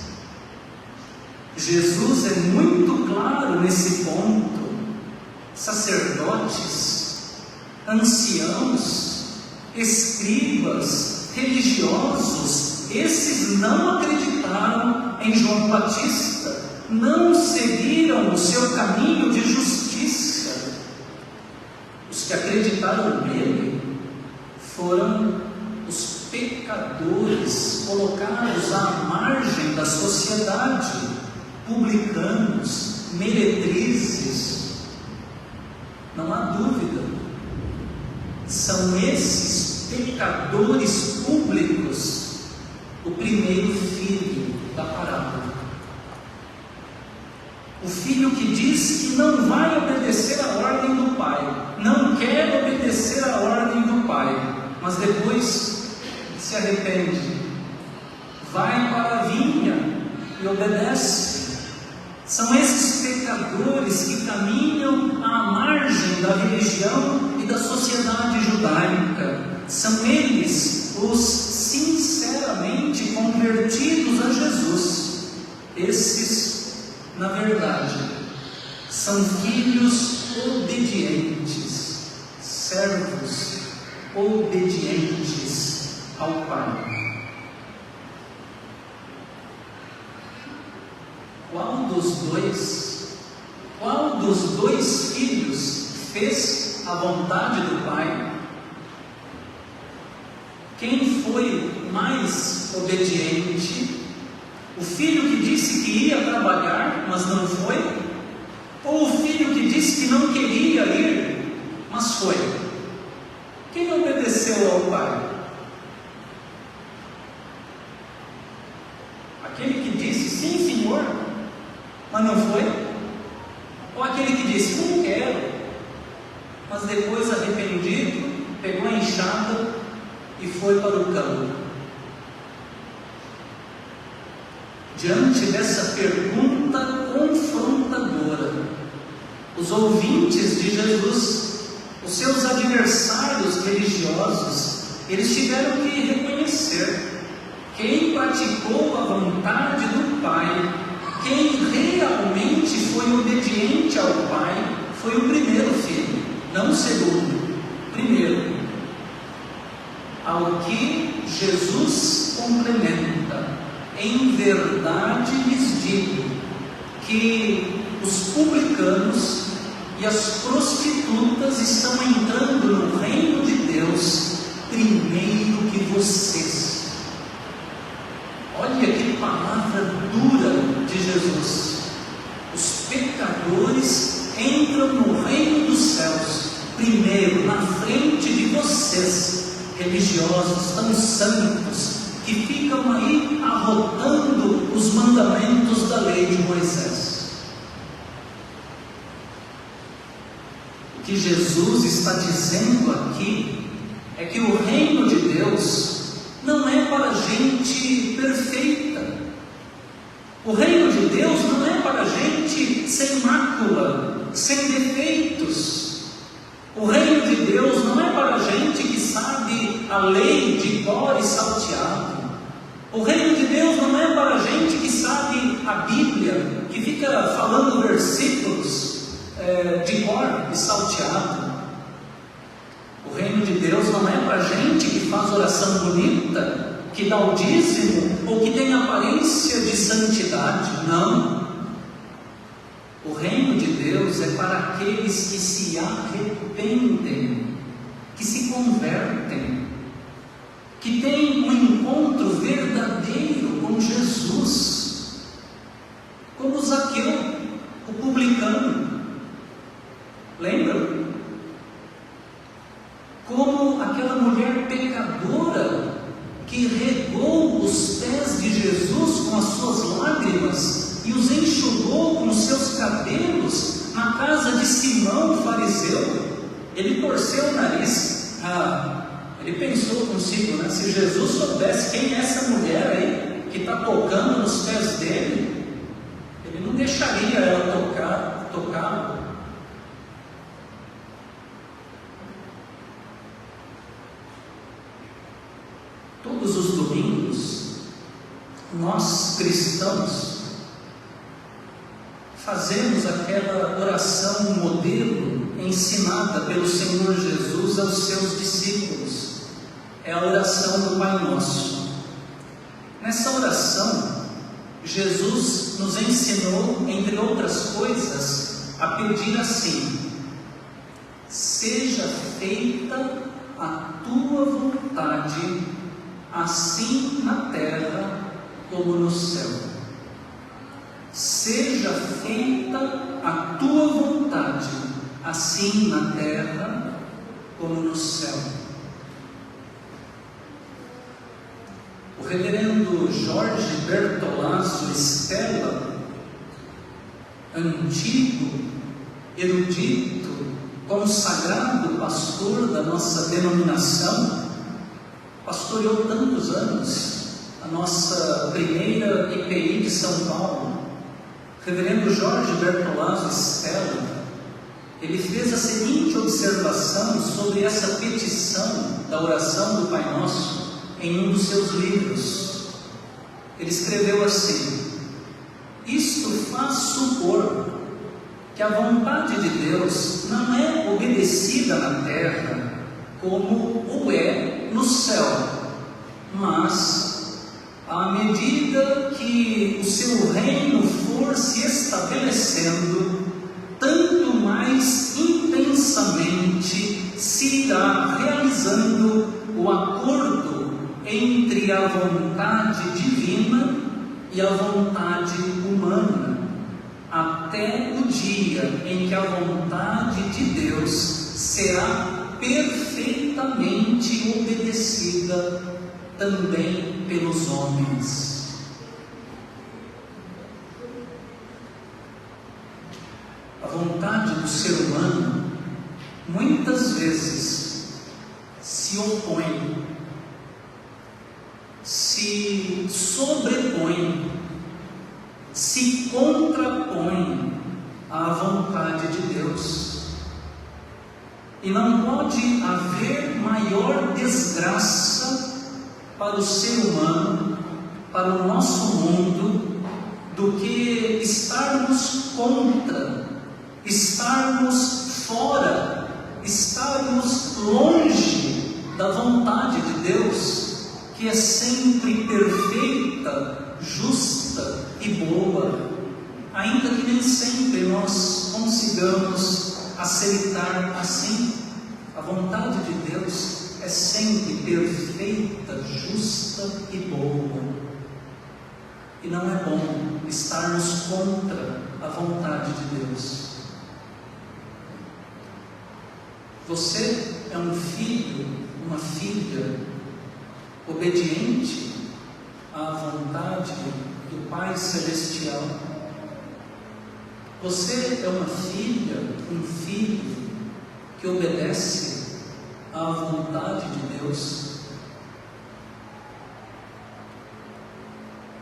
Jesus é muito claro nesse ponto. Sacerdotes, anciãos, escribas, religiosos, esses não acreditaram em João Batista, não seguiram o seu caminho de justiça. Os que acreditaram nele foram os pecadores colocados à margem da sociedade, publicanos, meretrizes. Não há dúvida, são esses pecadores públicos o primeiro filho da O filho que diz que não vai obedecer à ordem do pai, não quer obedecer à ordem do pai, mas depois se arrepende, vai para a vinha e obedece. São esses pecadores que caminham à margem da religião e da sociedade judaica. São eles os sinceramente convertidos a Jesus. Esses, na verdade, são filhos obedientes, servos obedientes ao Pai. Qual dos dois filhos fez a vontade do Pai? Quem foi mais obediente? O filho que disse que ia trabalhar, mas não foi? Ou o filho que disse que não queria ir, mas foi? Quem obedeceu ao Pai? Aquele que disse, sim, Senhor, mas não foi? Ou aquele que disse, não quero, mas depois arrependido, pegou a enxada e foi para o campo? Diante dessa pergunta confrontadora, os ouvintes de Jesus, os seus adversários religiosos, eles tiveram que reconhecer: quem praticou a vontade do Pai, quem realmente foi obediente ao Pai, foi o primeiro filho, não o segundo, o primeiro. Ao que Jesus complementa: em verdade lhes digo que os publicanos e as prostitutas estão entrando no reino de Deus primeiro que vocês. Olha que palavra dura de Jesus. Os pecadores entram no reino dos céus primeiro, na frente de vocês, religiosos tão santos, que ficam aí arrotando os mandamentos da lei de Moisés. O que Jesus está dizendo aqui é que o reino de Deus não é para gente perfeita. O reino de Deus não é para gente sem mácula, sem defeitos. O reino de Deus não é para gente que sabe a lei de cor e salteado. O reino de Deus não é para gente que sabe a Bíblia, que fica falando versículos de cor e salteado. O reino de Deus não é para gente que faz oração bonita, que dá o dízimo ou que tem aparência de santidade. Não. O reino de Deus é para aqueles que se arrependem, que se convertem, que têm um encontro verdadeiro com Jesus, como Zaqueu, o publicano. Lembram? Como aquela mulher pecadora que regou os pés de Jesus com as suas lágrimas e os enxugou com os seus cabelos na casa de Simão, o fariseu. Ele torceu o nariz. Ele pensou consigo, se Jesus soubesse quem é essa mulher aí que está tocando nos pés dele, ele não deixaria ela tocá-lo. Todos os domingos, nós cristãos fazemos aquela oração modelo ensinada pelo Senhor Jesus aos seus discípulos. É a oração do Pai Nosso. Nessa oração, Jesus nos ensinou, entre outras coisas, a pedir assim: seja feita a tua vontade, assim na terra como no céu. Seja feita a tua vontade, assim na terra como no céu. O reverendo Jorge Bertolazzo Stella, antigo, erudito, consagrado pastor da nossa denominação, pastoreou tantos anos a nossa primeira IPI de São Paulo, reverendo Jorge Bertolazzo Stella. Ele fez a seguinte observação sobre essa petição da oração do Pai Nosso em um dos seus livros. Ele escreveu assim: isto faz supor que a vontade de Deus não é obedecida na terra como o é no céu, mas à medida que o seu reino for se estabelecendo, tanto mais intensamente se irá realizando o acordo entre a vontade divina e a vontade humana, até o dia em que a vontade de Deus será perfeitamente obedecida também pelos homens. A vontade do ser humano muitas vezes se opõe, se sobrepõe, se contrapõe à vontade de Deus. E não pode haver maior desgraça para o ser humano, para o nosso mundo, do que estarmos contra, estarmos fora, estarmos longe da vontade de Deus, que é sempre perfeita, justa e boa, ainda que nem sempre nós consigamos aceitar assim. A vontade de Deus é sempre perfeita, justa e boa, e não é bom estarmos contra a vontade de Deus. Você é um filho, uma filha obediente à vontade do Pai Celestial. Você é uma filha, um filho que obedece à vontade de Deus.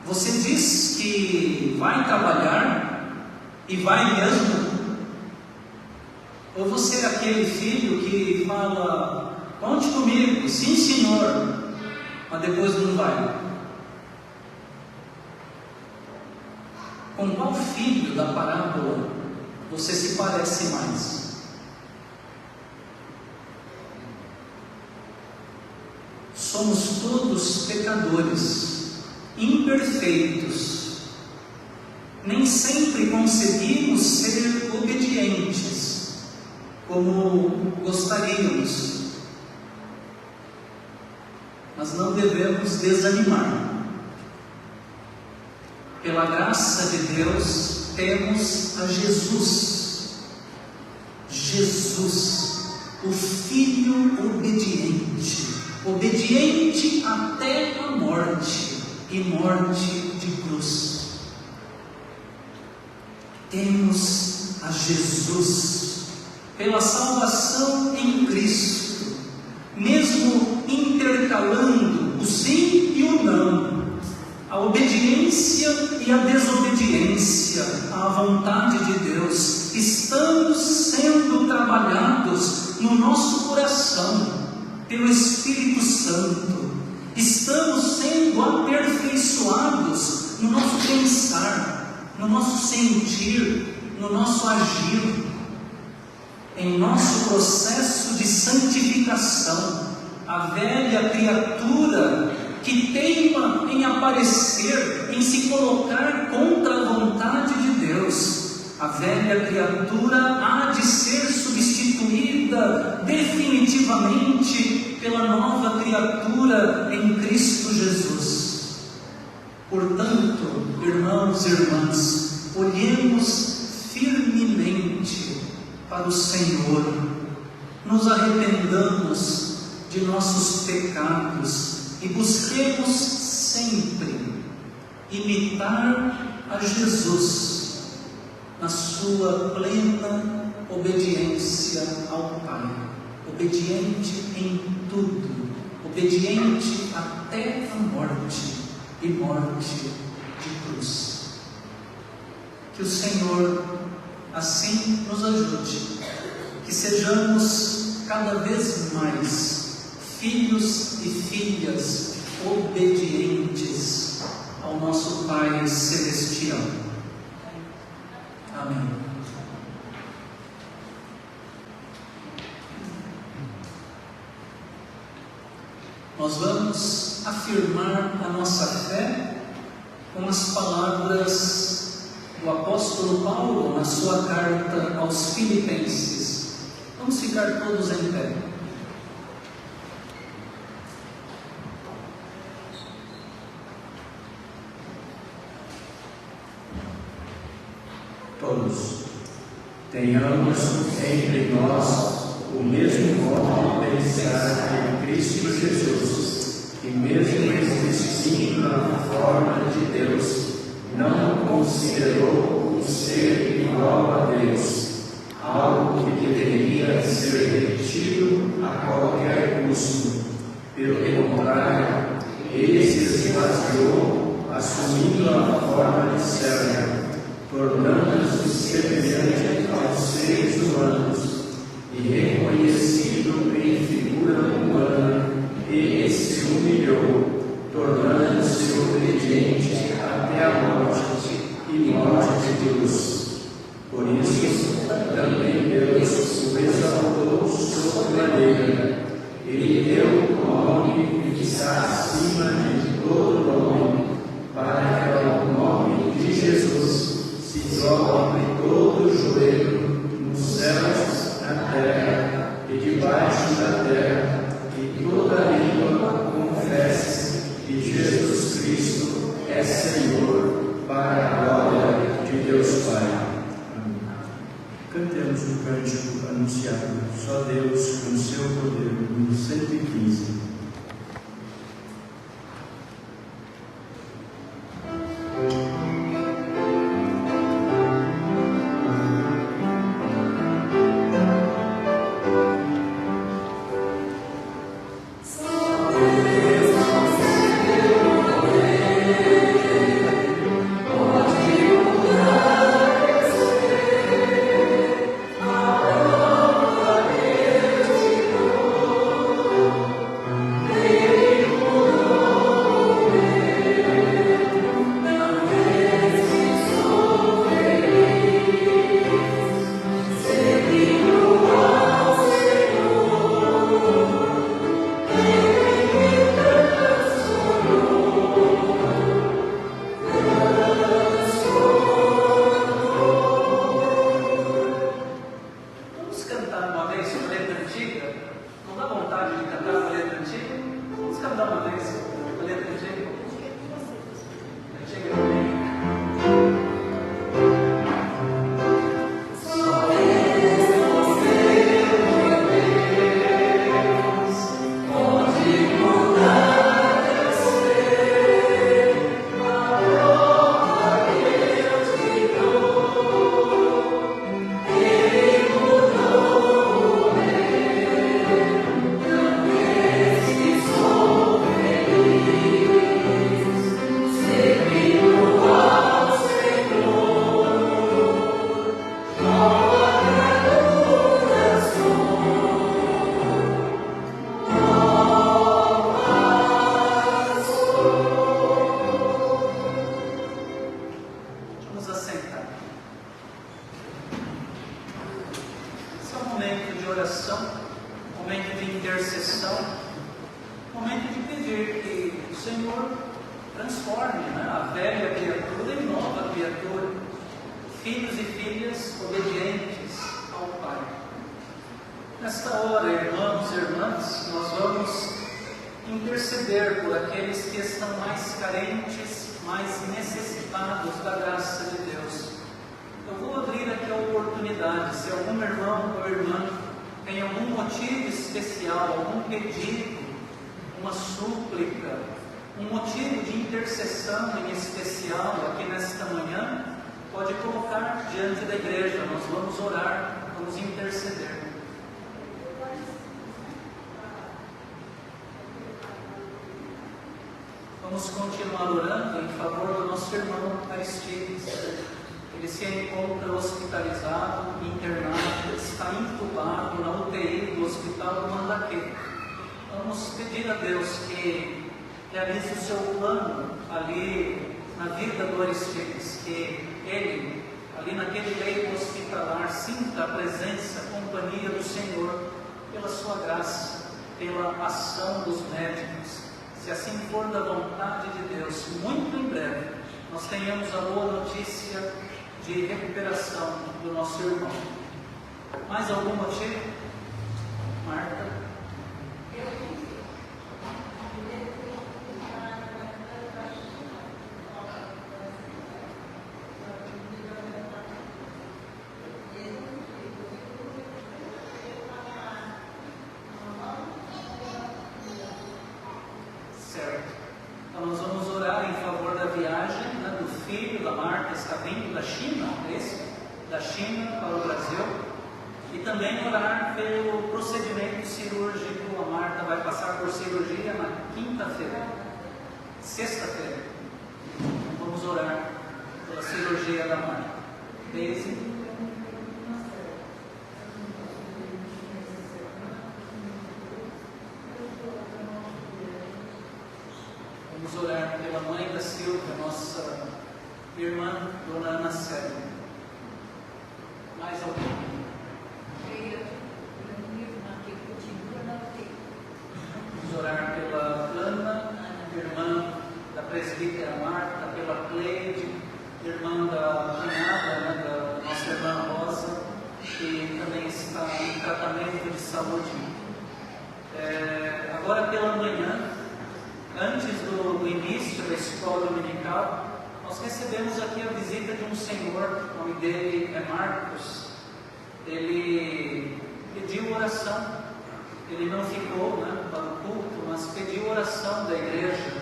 Você diz que vai trabalhar e vai mesmo? Ou você é aquele filho que fala: conte comigo, sim senhor, mas depois não vai? Com qual filho da parábola você se parece mais? Somos todos pecadores, imperfeitos. Nem sempre conseguimos ser obedientes como gostaríamos, mas não devemos desanimar. Pela graça de Deus, temos a Jesus, o Filho obediente, obediente até a morte, e morte de cruz. Temos a Jesus, pela salvação em Cristo, mesmo intercalando o sim e o não, a obediência e a desobediência à vontade de Deus, estamos sendo trabalhados no nosso coração pelo Espírito Santo, estamos sendo aperfeiçoados no nosso pensar, no nosso sentir, no nosso agir, em nosso processo de santificação. A velha criatura que teima em aparecer, em se colocar contra a vontade de Deus, a velha criatura há de ser substituída definitivamente pela nova criatura em Cristo Jesus. Portanto, irmãos e irmãs, olhemos firmemente para o Senhor, nos arrependamos de nossos pecados e busquemos sempre imitar a Jesus, na sua plena obediência ao Pai, obediente em tudo, obediente até a morte e morte de cruz. Que o Senhor assim nos ajude, que sejamos cada vez mais filhos e filhas obedientes ao nosso Pai Celestial. Amém. Nós vamos afirmar a nossa fé com as palavras do apóstolo Paulo na sua carta aos Filipenses. Vamos ficar todos em pé. Todos tenhamos entre nós o mesmo modo de pensar em Cristo Jesus, que mesmo existindo na forma de Deus, não considerou o ser igual a Deus, algo que deveria ser retido a qualquer custo. Pelo contrário, ele se esvaziou, assumindo a forma de servo, tornando-se semelhante aos seres humanos, e reconhecido em figura humana, ele se humilhou, tornando-se obediente até a morte e morte de cruz. Por isso, também Deus o exaltou sobremaneira. Ele deu o nome que está acima de todo nome, para que ao nome de Jesus se dobre todo o joelho nos céus, na terra e debaixo da terra, e toda língua confesse que Jesus Cristo é Senhor, para a glória de Deus Pai. Amém. Cantemos o cântico anunciado, só Deus com seu poder, no 115. Nesta hora, irmãos e irmãs, nós vamos interceder por aqueles que estão mais carentes, mais necessitados da graça de Deus. Eu vou abrir aqui a oportunidade, se algum irmão ou irmã tem algum motivo especial, algum pedido, uma súplica, um motivo de intercessão em especial aqui nesta manhã, pode colocar diante da igreja, nós vamos orar, vamos interceder. Vamos continuar orando em favor do nosso irmão Aristides. Ele se encontra hospitalizado, internado, está intubado na UTI do Hospital do Mandaquê. Vamos pedir a Deus que realize o seu plano ali na vida do Aristides, que ele, ali naquele leito hospitalar, sinta a presença, a companhia do Senhor, pela sua graça, pela ação dos médicos. Se assim for da vontade de Deus, muito em breve, nós tenhamos a boa notícia de recuperação do nosso irmão. Mais algum motivo? Marta? Certo. Então nós vamos orar em favor da viagem, né, do filho da Marta, está vindo da China, é isso? Da China para o Brasil. E também orar pelo procedimento cirúrgico. A Marta vai passar por cirurgia na quinta-feira, sexta-feira. Então vamos orar pela cirurgia da Marta. Daisy. Vamos orar pela mãe da Silvia, nossa irmã, Dona Ana Célia. Mais alguém? Vamos orar pela Ana, irmã da presbítera Marta, pela Cleide, irmã da cunhada, né, da nossa irmã Rosa, que também está em tratamento de saúde. Agora pela manhã, antes do início da escola dominical, nós recebemos aqui a visita de um senhor, o nome dele é Marcos. Ele pediu oração. Ele não ficou, né, para o culto, mas pediu oração da igreja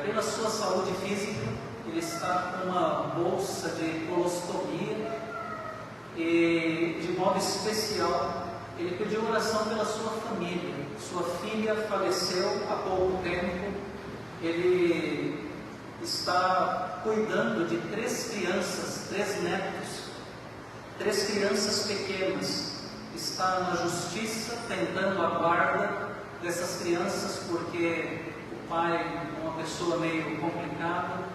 pela sua saúde física. Ele está com uma bolsa de colostomia e, de modo especial, ele pediu oração pela sua família. Sua filha faleceu há pouco tempo. Ele está cuidando de 3 crianças, 3 netos, 3 crianças pequenas. Está na justiça tentando a guarda dessas crianças, porque o pai é uma pessoa meio complicada.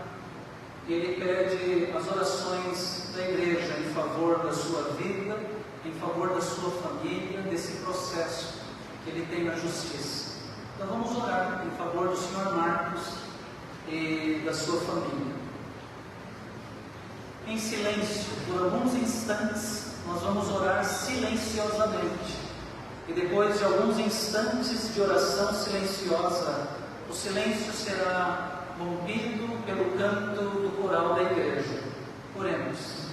E ele pede as orações da igreja em favor da sua vida, em favor da sua família, desse processo que ele tem na justiça. Então vamos orar em favor do Sr. Marcos e da sua família. Em silêncio, por alguns instantes, nós vamos orar silenciosamente. E depois de alguns instantes de oração silenciosa, o silêncio será rompido pelo canto do coral da igreja. Oremos.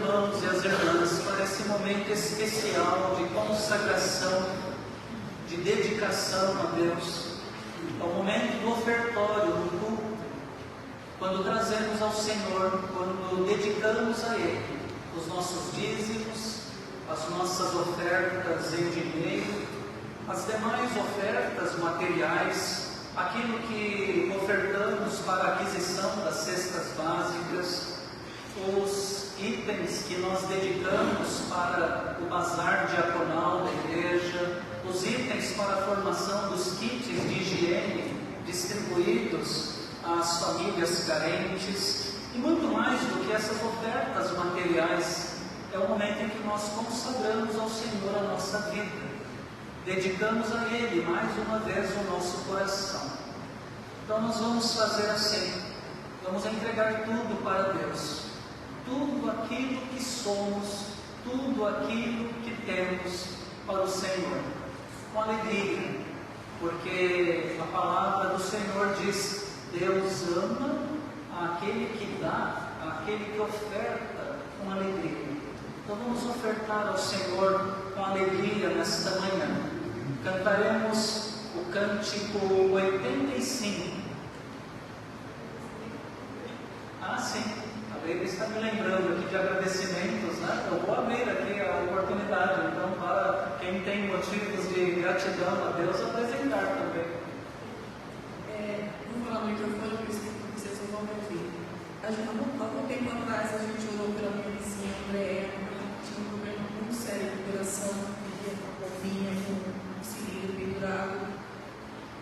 irmãos e as irmãs para esse momento especial de consagração, de dedicação a Deus. É o momento do ofertório, do culto, quando trazemos ao Senhor, quando dedicamos a Ele os nossos dízimos, as nossas ofertas em dinheiro, as demais ofertas materiais, aquilo que ofertamos para a aquisição das cestas básicas, os itens que nós dedicamos para o bazar diaconal da igreja, os itens para a formação dos kits de higiene distribuídos às famílias carentes, e muito mais do que essas ofertas materiais. É o momento em que nós consagramos ao Senhor a nossa vida, dedicamos a Ele mais uma vez o nosso coração. Então nós vamos fazer assim, vamos entregar tudo para Deus, tudo aquilo que somos, tudo aquilo que temos para o Senhor, com alegria, porque a palavra do Senhor diz: Deus ama aquele que dá, aquele que oferta com alegria. Então vamos ofertar ao Senhor com alegria nesta manhã. Cantaremos o cântico 85. Sim, a Leila está me lembrando aqui de agradecimentos, né? Eu vou abrir aqui a oportunidade, então, para quem tem motivos de gratidão a Deus, apresentar também. Vou falar no microfone, por isso que vocês não vão me ouvir. Há algum tempo atrás a gente orou pela minha vizinha Andréa, ela tinha um problema muito sério de coração, vinha com um cilindro pendurado,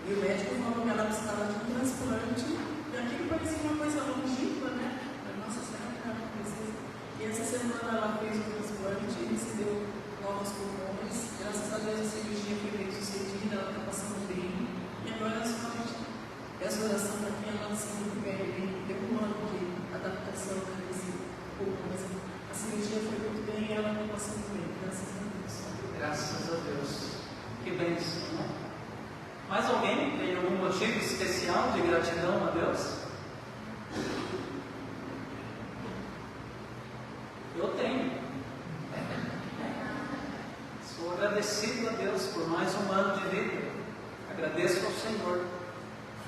e o médico falou que ela precisava de um transplante, e aquilo parecia uma coisa longínqua, né? Nossa Senhora, precisa. E essa semana ela fez o transplante e recebeu novos pulmões. Graças a Deus a cirurgia foi bem sucedida, ela está passando bem. E agora ela somente essa oração para quem ela se muito bem, deu um ano de adaptação desse pulmão. A cirurgia foi muito bem e ela está passando bem, graças a Deus. Graças a Deus. Que bênção, né? Mais alguém tem algum motivo especial de gratidão a Deus? Eu tenho. Sou agradecido a Deus por mais um ano de vida. Agradeço ao Senhor.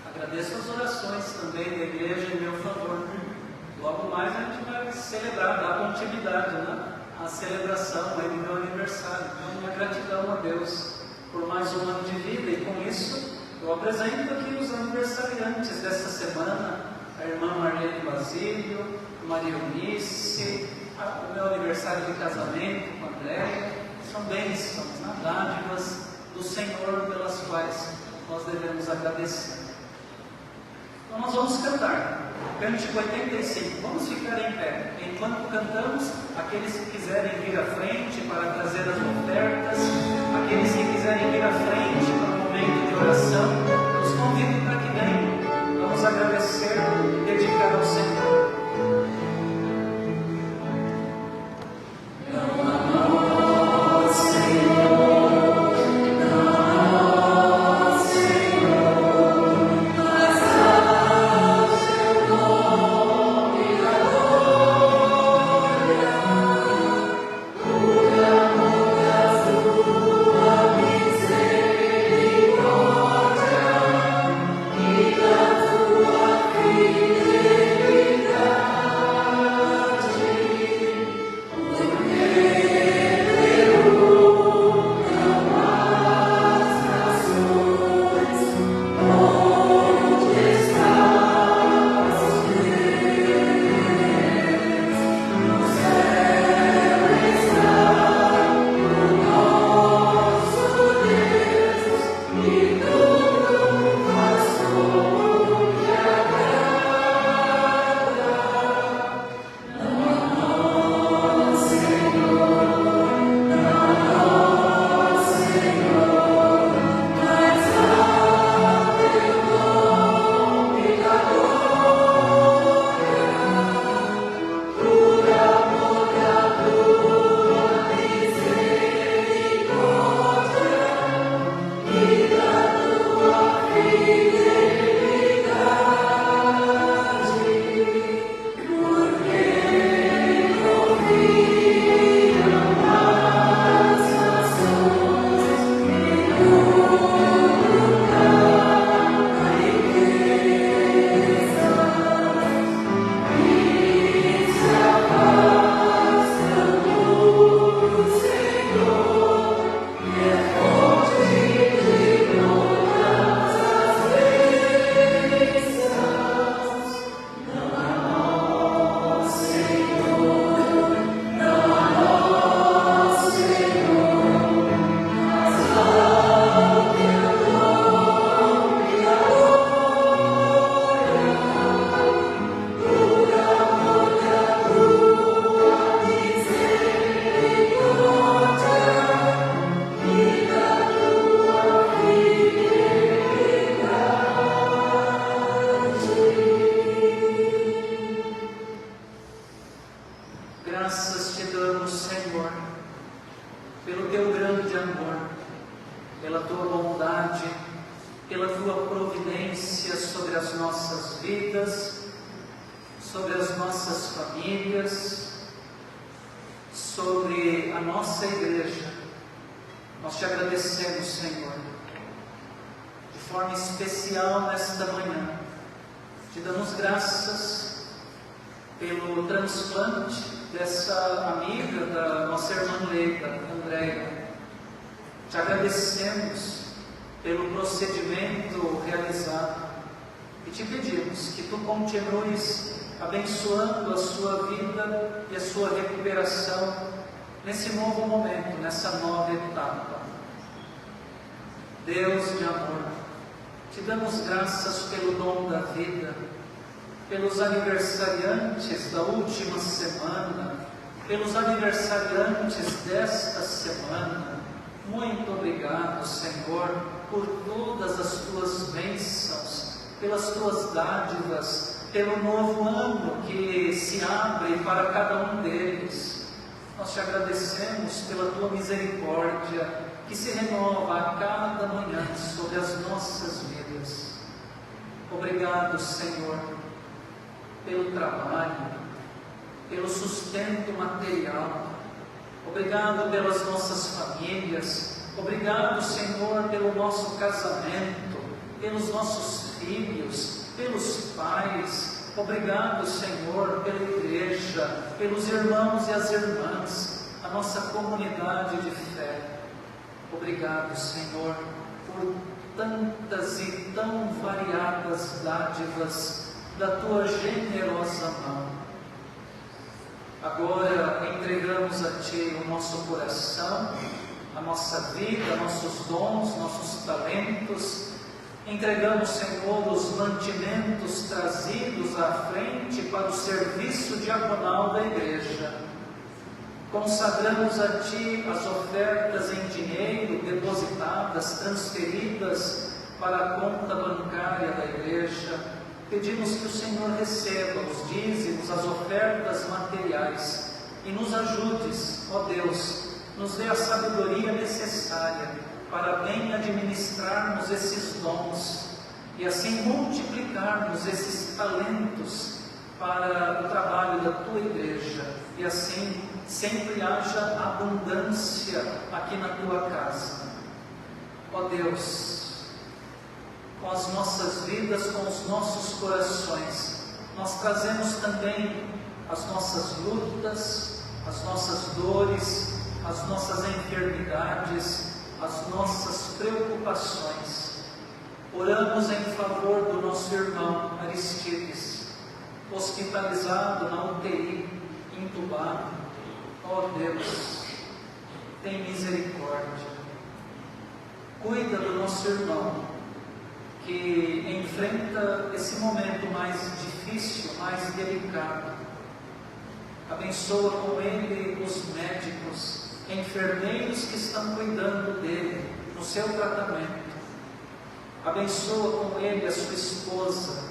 Agradeço as orações também da igreja em meu favor. Logo mais a gente vai celebrar, dar continuidade, né? A celebração aí do meu aniversário. Então, minha gratidão a Deus por mais um ano de vida. E com isso, eu apresento aqui os aniversariantes dessa semana: a irmã Marlene Basílio, Maria Eunice, o meu aniversário de casamento com a Andréia. São bênçãos, né? Dádivas do Senhor pelas quais nós devemos agradecer. Então nós vamos cantar cântico 85. Vamos ficar em pé. Enquanto cantamos, aqueles que quiserem vir à frente para trazer as ofertas, aqueles que quiserem vir à frente para o momento de oração, os convido para que venham. Vamos agradecer e dedicar ao Senhor. Amen. bondade, pela tua providência sobre as nossas vidas, sobre as nossas famílias, sobre a nossa igreja. Nós te agradecemos, Senhor, de forma especial nesta manhã. Te damos graças pelo transplante dessa amiga da nossa irmã Leila, Andréia. Te agradecemos pelo procedimento realizado e te pedimos que tu continues abençoando a sua vida e a sua recuperação nesse novo momento, nessa nova etapa. Deus de amor, te damos graças pelo dom da vida, pelos aniversariantes da última semana, pelos aniversariantes desta semana. Muito obrigado, Senhor, por todas as tuas bênçãos, pelas tuas dádivas, pelo novo ano que se abre para cada um deles. Nós te agradecemos pela tua misericórdia, que se renova a cada manhã sobre as nossas vidas. Obrigado, Senhor, pelo trabalho, pelo sustento material. Obrigado pelas nossas famílias. Obrigado, Senhor, pelo nosso casamento, pelos nossos filhos, pelos pais. Obrigado, Senhor, pela igreja, pelos irmãos e as irmãs, a nossa comunidade de fé. Obrigado, Senhor, por tantas e tão variadas dádivas da tua generosa mão. Agora entregamos a Ti o nosso coração, a nossa vida, nossos dons, nossos talentos. Entregamos, Senhor, os mantimentos trazidos à frente para o serviço diaconal da igreja. Consagramos a Ti as ofertas em dinheiro depositadas, transferidas para a conta bancária da igreja. Pedimos que o Senhor receba os dízimos, as ofertas materiais e nos ajudes, ó Deus, nos dê a sabedoria necessária para bem administrarmos esses dons e assim multiplicarmos esses talentos para o trabalho da Tua igreja e assim sempre haja abundância aqui na Tua casa. Ó Deus, com as nossas vidas, com os nossos corações, nós trazemos também as nossas lutas, as nossas dores, as nossas enfermidades, as nossas preocupações. Oramos em favor do nosso irmão Aristides, hospitalizado na UTI, entubado. Ó Deus, tem misericórdia. Cuida do nosso irmão, que enfrenta esse momento mais difícil, mais delicado. Abençoa com ele os médicos, enfermeiros que estão cuidando dele no seu tratamento. Abençoa com ele a sua esposa.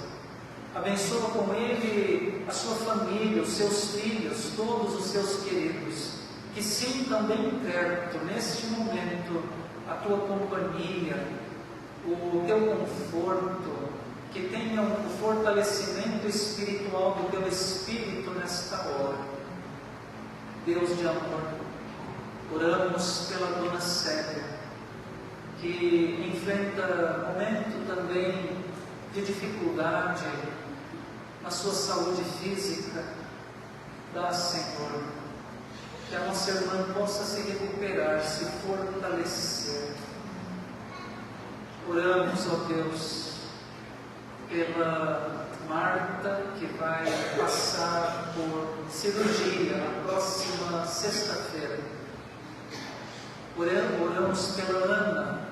Abençoa com ele a sua família, os seus filhos, todos os seus queridos, que sintam bem perto, neste momento, a tua companhia, o teu conforto, que tenham o fortalecimento espiritual do teu Espírito nesta hora. Deus de amor, oramos pela Dona Célia, que enfrenta momento também de dificuldade na sua saúde física. Dá, Senhor, que a nossa irmã possa se recuperar, se fortalecer. Oramos, ó Deus, pela Marta, que vai passar por cirurgia na próxima sexta-feira. Oramos pela Ana,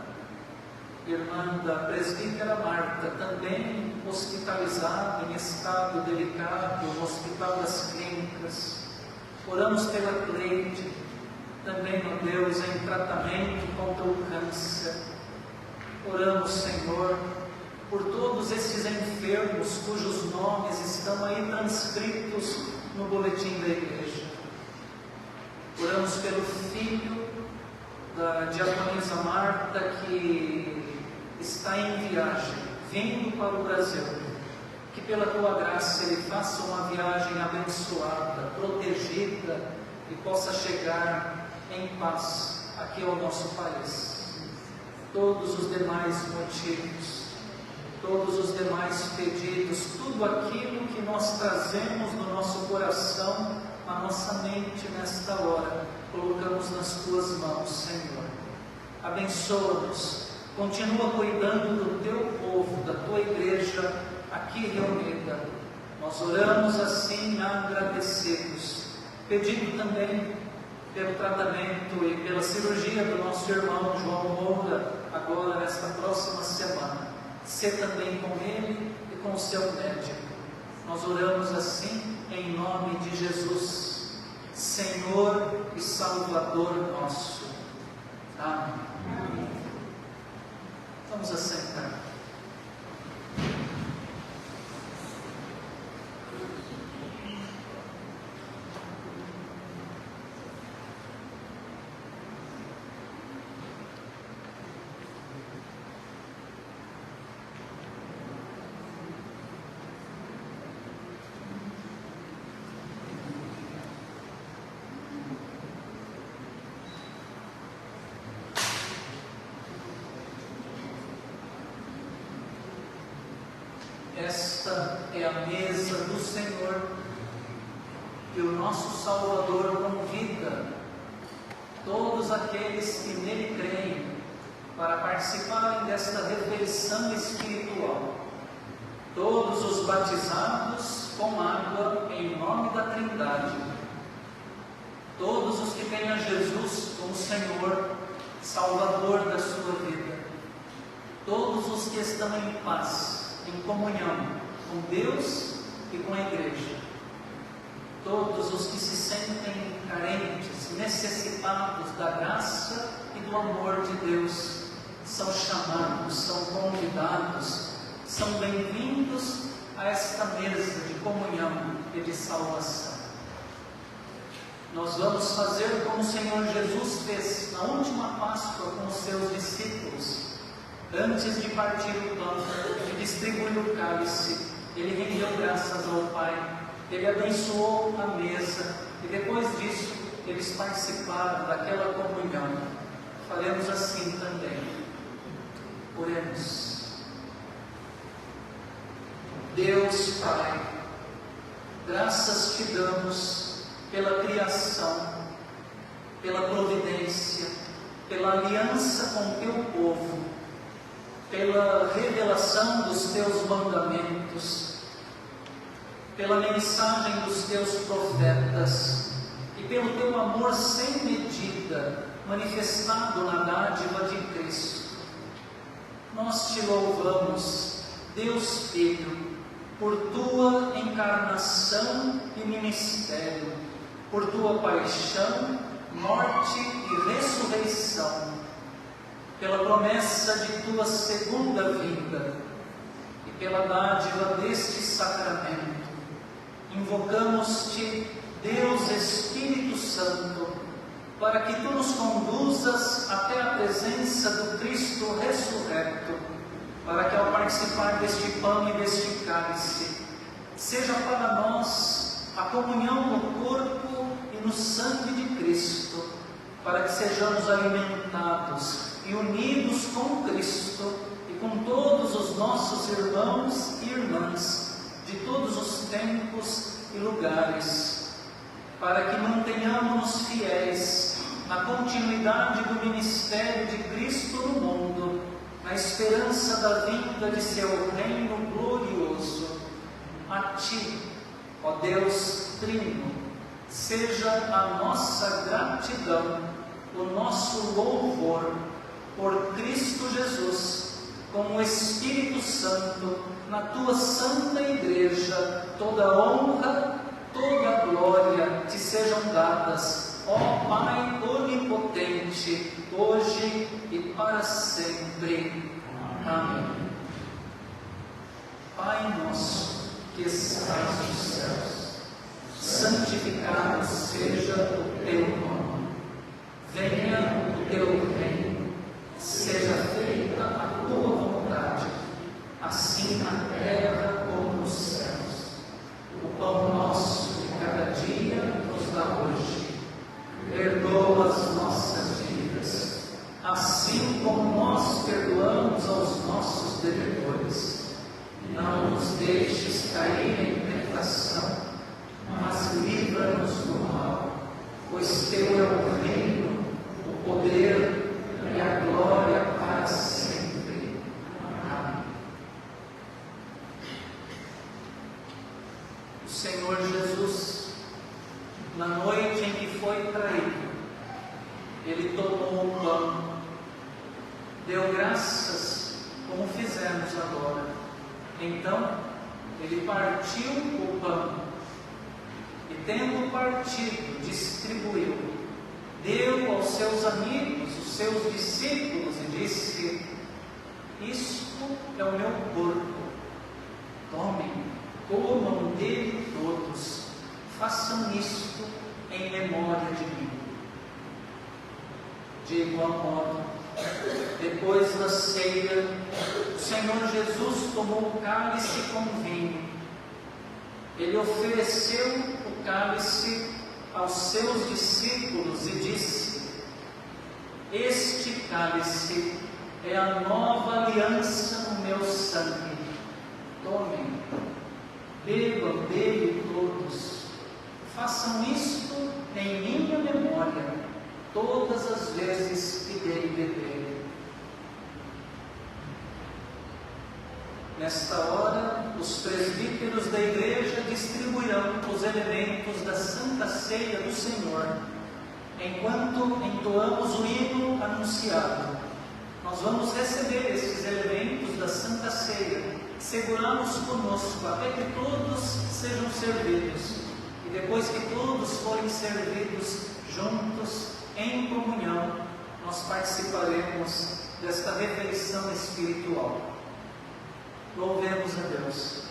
irmã da presbítera Marta, também hospitalizada em estado delicado no Hospital das Clínicas. Oramos pela Cleide, também, ó Deus, em tratamento contra o câncer. Oramos, Senhor, por todos esses enfermos cujos nomes estão aí transcritos no boletim da igreja. Oramos pelo filho da diaconisa Marta, que está em viagem, vindo para o Brasil, que pela tua graça ele faça uma viagem abençoada, protegida e possa chegar em paz aqui ao nosso país. Todos os demais motivos, todos os demais pedidos, tudo aquilo que nós trazemos no nosso coração, na nossa mente nesta hora, colocamos nas tuas mãos, Senhor. Abençoa-nos, continua cuidando do teu povo, da tua igreja aqui reunida. Nós oramos assim agradecidos, pedindo também pelo tratamento e pela cirurgia do nosso irmão João Moura, agora nesta próxima semana. Ser também com ele e com o seu médico. Nós oramos assim em nome de Jesus, Senhor e Salvador nosso. Amém. Amém. Vamos assentar. Esta é a mesa do Senhor, que o nosso Salvador convida todos aqueles que nele creem para participarem desta refeição espiritual. Todos os batizados com água em nome da Trindade. Todos os que têm a Jesus como Senhor, Salvador da sua vida. Todos os que estão em paz, em comunhão com Deus e com a igreja. Todos os que se sentem carentes, necessitados da graça e do amor de Deus, são chamados, são convidados, são bem-vindos a esta mesa de comunhão e de salvação. Nós vamos fazer como o Senhor Jesus fez na última Páscoa com os seus discípulos. Antes de partir o pão e distribuir o cálice, ele rendeu graças ao Pai, ele abençoou a mesa e depois disso eles participaram daquela comunhão. Faremos assim também. Oremos. Deus Pai, graças te damos pela criação, pela providência, pela aliança com o teu povo, pela revelação dos teus mandamentos, pela mensagem dos teus profetas e pelo teu amor sem medida manifestado na dádiva de Cristo. Nós te louvamos, Deus Filho, por tua encarnação e ministério, por tua paixão, morte e ressurreição, pela promessa de tua segunda vinda e pela dádiva deste sacramento. Invocamos-te, Deus Espírito Santo, para que tu nos conduzas até a presença do Cristo ressurreto, para que ao participar deste pão e deste cálice, seja para nós a comunhão no corpo e no sangue de Cristo, para que sejamos alimentados e unidos com Cristo e com todos os nossos irmãos e irmãs de todos os tempos e lugares, para que mantenhamos-nos fiéis na continuidade do ministério de Cristo no mundo, na esperança da vinda de seu reino glorioso. A ti, ó Deus Trino, seja a nossa gratidão, o nosso louvor por Cristo Jesus, com o Espírito Santo, na tua santa igreja. Toda honra, toda glória te sejam dadas, ó Pai onipotente, hoje e para sempre. Amém. Pai nosso, que estás nos céus, santificado seja o teu nome. Venha o teu reino, seja feita a tua vontade, Senhor Jesus, na noite em que foi traído, Ele tomou o pão, deu graças, como fizemos agora. Então, Ele partiu o pão e, tendo partido, distribuiu, deu aos seus amigos, os seus discípulos, e disse: isto é o meu corpo, tomem, comam dele todos, façam isto em memória de mim. De igual modo, depois da ceia, o Senhor Jesus tomou o cálice com vinho. Ele ofereceu o cálice aos seus discípulos e disse: este cálice é a nova aliança no meu sangue. Tomem, bebam dele todos, façam isto em minha memória, todas as vezes que dele beberem. Nesta hora, os presbíteros da igreja distribuirão os elementos da Santa Ceia do Senhor. Enquanto entoamos o hino anunciado, nós vamos receber esses elementos da Santa Ceia, segurá-los conosco até que todos sejam servidos. E depois que todos forem servidos juntos, em comunhão, nós participaremos desta refeição espiritual. Louvemos a Deus.